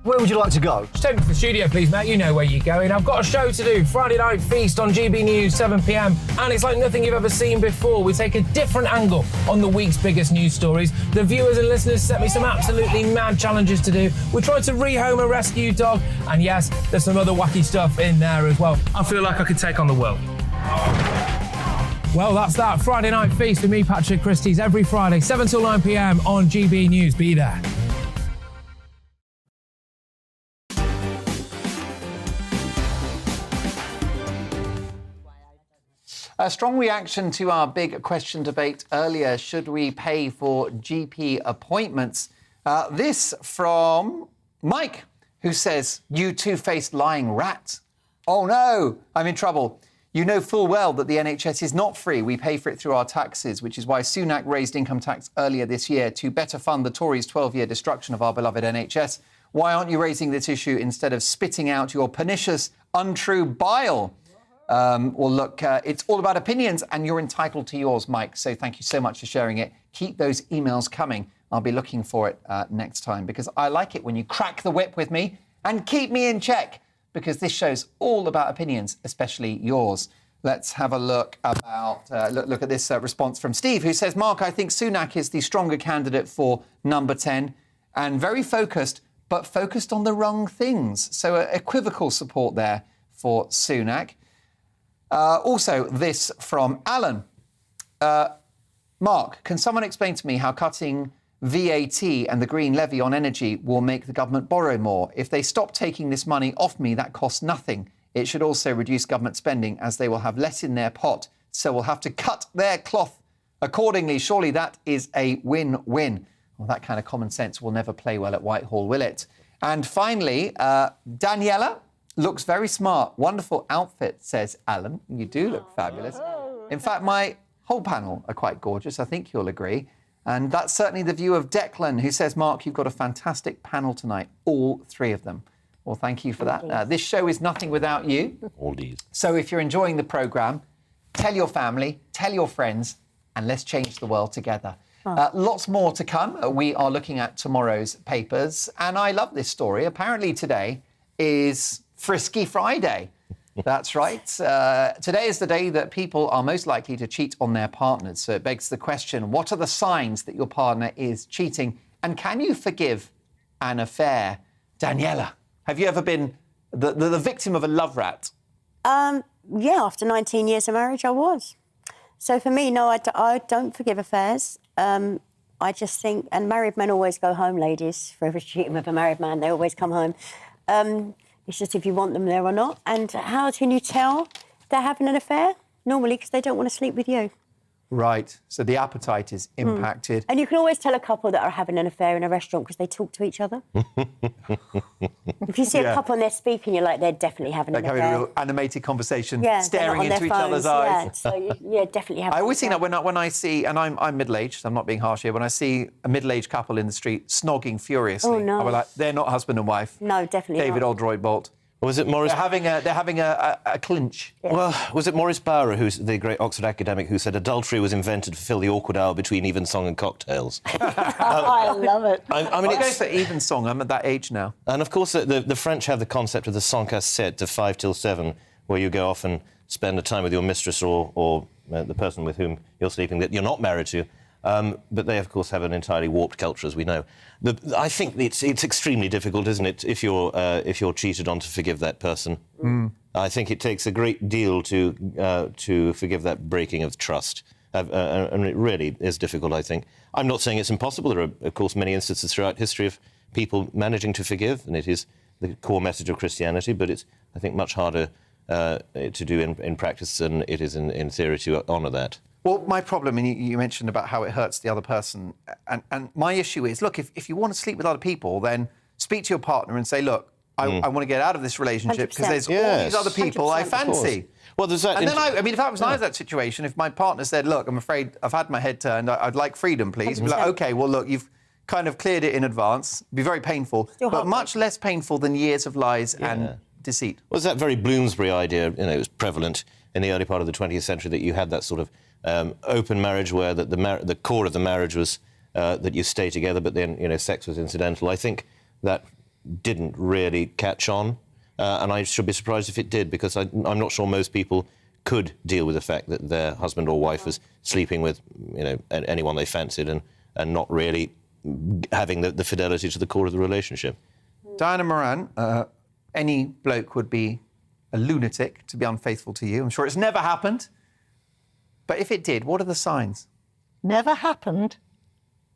Where would you like to go? Just take me to the studio, please, mate. You know where you're going. I've got a show to do. Friday Night Feast on GB News, 7 p.m. And it's like nothing you've ever seen before. We take a different angle on the week's biggest news stories. The viewers and listeners set me some absolutely mad challenges to do. We tried to rehome a rescue dog. And yes, there's some other wacky stuff in there as well. I feel like I could take on the world. Well, that's that. Friday Night Feast with me, Patrick Christie's, every Friday, 7 till 9 p.m. on GB News. Be there. A strong reaction to our big question debate earlier. Should we pay for GP appointments? This from Mike, who says, "You two-faced lying rat. Oh no, I'm in trouble. You know full well that the NHS is not free. We pay for it through our taxes, which is why Sunak raised income tax earlier this year to better fund the Tories' 12-year destruction of our beloved NHS. Why aren't you raising this issue instead of spitting out your pernicious, untrue bile?" Well, look, it's all about opinions, and you're entitled to yours, Mike. So thank you so much for sharing it. Keep those emails coming. I'll be looking for it next time, because I like it when you crack the whip with me and keep me in check, because this show's all about opinions, especially yours. Let's have a look about look at this response from Steve, who says, "Mark, I think Sunak is the stronger candidate for number 10 and very focused, but focused on the wrong things." So equivocal support there for Sunak. Also, this from Alan. Mark, can someone explain to me how cutting VAT and the green levy on energy will make the government borrow more? If they stop taking this money off me, that costs nothing. It should also reduce government spending, as they will have less in their pot, so will have to cut their cloth accordingly. Surely that is a win-win. Well, that kind of common sense will never play well at Whitehall, will it? And finally, Daniela looks very smart. Wonderful outfit, says Alan. You do look fabulous. In fact, my whole panel are quite gorgeous. I think you'll agree. And that's certainly the view of Declan, who says, "Mark, you've got a fantastic panel tonight, all three of them." Well, thank you for that. This show is nothing without you. All these. So if you're enjoying the programme, tell your family, tell your friends, and let's change the world together. Lots more to come. We are looking at tomorrow's papers. And I love this story. Apparently today is Frisky Friday. That's right. Today is the day that people are most likely to cheat on their partners. So it begs the question, what are the signs that your partner is cheating? And can you forgive an affair? Daniela, have you ever been the victim of a love rat? Yeah, after 19 years of marriage, I was. So for me, no, I don't forgive affairs. I just think, and married men always go home, ladies. For every cheating with a married man, they always come home. It's just if you want them there or not. And how can you tell they're having an affair? Normally, because they don't want to sleep with you. Right. So the appetite is impacted. And you can always tell a couple that are having an affair in a restaurant because they talk to each other. If you see a couple and they're speaking, you're like, they're definitely having an affair. Having a real animated conversation, Yeah, staring they're not on into each their other's phones, eyes. Yeah, so yeah, definitely having I always an think affair. that when I see, and I'm middle-aged, I'm not being harsh here, when I see a middle-aged couple in the street snogging furiously, Oh, no. I'm like, they're not husband and wife. No, definitely David not. Oldroyd-Bolt. Was it Morris? They're having a clinch. Well, was it Maurice Bowrer, who's the great Oxford academic, who said adultery was invented to fill the awkward hour between evensong and cocktails? I love it. I mean, I'll go it's for evensong. I'm at that age now. And of course, the French have the concept of the 5 cassette to 5 till 7, where you go off and spend a time with your mistress or the person with whom you're sleeping that you're not married to. But they, of course, have an entirely warped culture, as we know. I think it's extremely difficult, isn't it, if you're cheated on, to forgive that person. I think it takes a great deal to forgive that breaking of trust. And it really is difficult, I think. I'm not saying it's impossible. There are, of course, many instances throughout history of people managing to forgive, and it is the core message of Christianity, but it's, I think, much harder to do in practice than it is in theory to honour that. Well, my problem, and you mentioned about how it hurts the other person, and my issue is, look, if you want to sleep with other people, then speak to your partner and say, look, I want to get out of this relationship because there's all these other people I fancy. Well, there's that. And then I mean, if that was that situation, if my partner said, look, I'm afraid I've had my head turned, I'd like freedom, please. Be like, OK, well, look, you've kind of cleared it in advance. It'd be very painful, but much less painful than years of lies and deceit. Was that very Bloomsbury idea, it was prevalent in the early part of the 20th century, that you had that sort of open marriage where the core of the marriage was that you stay together, but then, sex was incidental. I think that didn't really catch on, and I should be surprised if it did, because I'm not sure most people could deal with the fact that their husband or wife was sleeping with, anyone they fancied and not really having the fidelity to the core of the relationship. Diana Moran, any bloke would be a lunatic to be unfaithful to you. I'm sure it's never happened. But if it did, what are the signs? Never happened.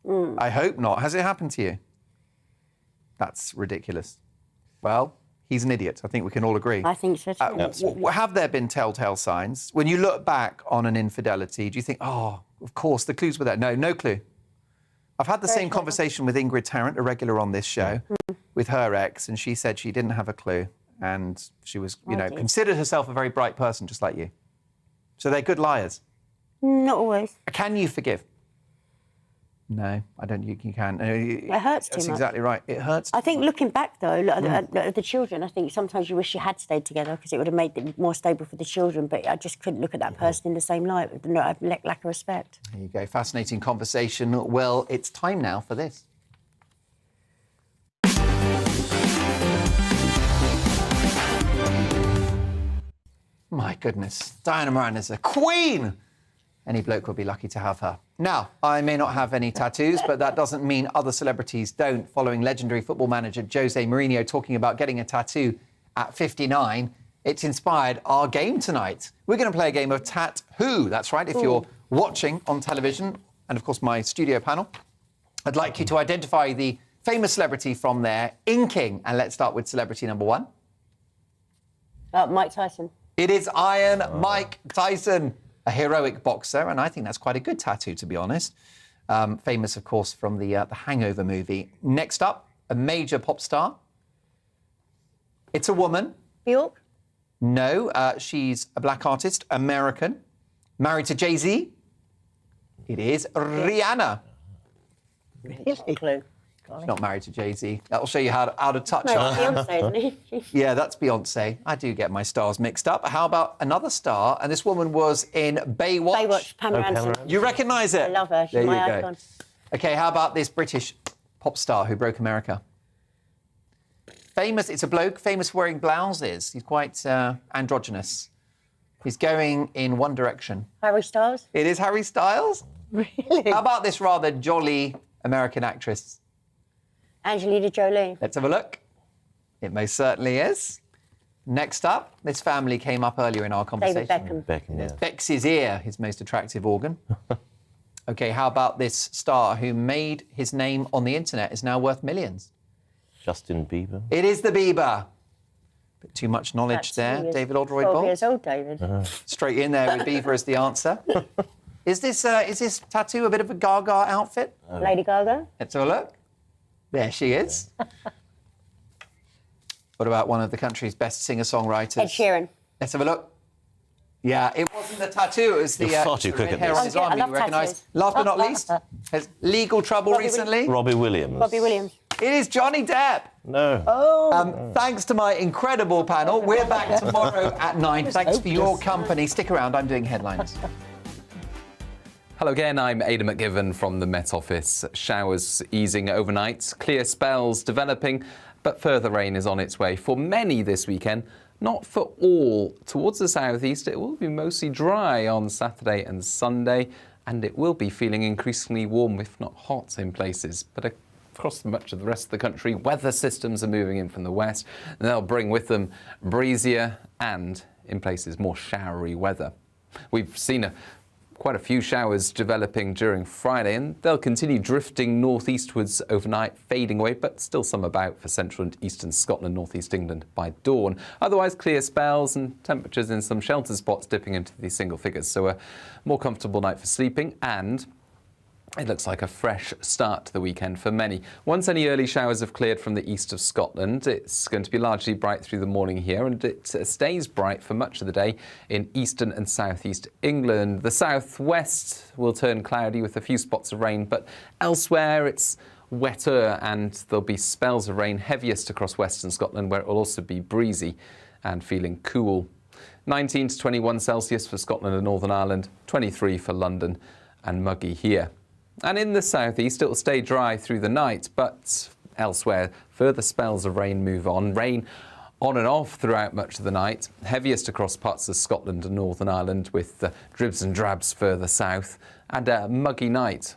I hope not. Has it happened to you? That's ridiculous. Well, he's an idiot. I think we can all agree. I think so too. Have there been telltale signs? When you look back on an infidelity, do you think, oh, of course, the clues were there? No clue. I've had the same conversation with Ingrid Tarrant, a regular on this show, with her ex, and she said she didn't have a clue. And she was, considered herself a very bright person, just like you. So they're good liars. Not always. Can you forgive? No, I don't think you can. It hurts too much. That's exactly right. It hurts. I think looking back, though, at the children, I think sometimes you wish you had stayed together because it would have made it more stable for the children, but I just couldn't look at that person in the same light. Lack of respect. There you go. Fascinating conversation. Well, it's time now for this. My goodness. Diana Moran is a queen. Any bloke would be lucky to have her. Now, I may not have any tattoos, but that doesn't mean other celebrities don't. Following legendary football manager Jose Mourinho talking about getting a tattoo at 59, it's inspired our game tonight. We're going to play a game of Tat Who. That's right, if you're watching on television, and of course my studio panel, I'd like you to identify the famous celebrity from their inking. And let's start with celebrity number one. Mike Tyson. It is Iron Mike Tyson. A heroic boxer, and I think that's quite a good tattoo, to be honest. Famous, of course, from the Hangover movie. Next up, a major pop star. It's a woman. Bjork? No, she's a black artist, American, married to Jay-Z. It is Rihanna. Really? Clue. She's not married to Jay-Z. That'll show you how to touch No, on. Beyonce, isn't he? Yeah, that's Beyonce. I do get my stars mixed up. How about another star? And this woman was in Baywatch. Baywatch, Pamela Anderson. You recognise it? I love her. She's there my you go. icon. OK, how about this British pop star who broke America? Famous, it's a bloke, famous for wearing blouses. He's quite androgynous. He's going in one direction. Harry Styles? It is Harry Styles. Really? How about this rather jolly American actress? Angelina Jolie. Let's have a look. It most certainly is. Next up, this family came up earlier in our conversation. David Beckham. Beckham, yeah. Bex's ear, his most attractive organ. OK, how about this star who made his name on the internet, is now worth millions? Justin Bieber. It is the Bieber. Bit too much knowledge there, David Oldroyd-Bolt. 12 years old, David. Straight in there with Bieber as the answer. Is this tattoo a bit of a Gaga outfit? Lady Gaga. Let's have a look. There she is. What about one of the country's best singer-songwriters? Ed Sheeran. Let's have a look. Yeah, it wasn't the tattoo, it was the You're far too quick red at hair this. on his arm I you love recognise. tattoos. Last but not least, has legal trouble recently. Robbie Williams. Robbie Williams. It is Johnny Depp. No. Thanks to my incredible panel. We're back tomorrow at 9. Thanks for your company. Stick around, I'm doing headlines. Hello again, I'm Aidan McGivern from the Met Office. Showers easing overnight, clear spells developing, but further rain is on its way for many this weekend. Not for all. Towards the southeast, it will be mostly dry on Saturday and Sunday, and it will be feeling increasingly warm, if not hot, in places. But across much of the rest of the country, weather systems are moving in from the west, and they'll bring with them breezier and, in places, more showery weather. We've seen quite a few showers developing during Friday, and they'll continue drifting northeastwards overnight, fading away, but still some about for central and eastern Scotland, northeast England by dawn. Otherwise, clear spells and temperatures in some sheltered spots dipping into the single figures. So a more comfortable night for sleeping, and it looks like a fresh start to the weekend for many. Once any early showers have cleared from the east of Scotland, it's going to be largely bright through the morning here, and it stays bright for much of the day in eastern and southeast England. The southwest will turn cloudy with a few spots of rain, but elsewhere it's wetter and there'll be spells of rain, heaviest across western Scotland, where it will also be breezy and feeling cool. 19 to 21 Celsius for Scotland and Northern Ireland, 23 for London and muggy here. And in the southeast, it will stay dry through the night, but elsewhere, further spells of rain move on. Rain on and off throughout much of the night, heaviest across parts of Scotland and Northern Ireland, with dribs and drabs further south, and a muggy night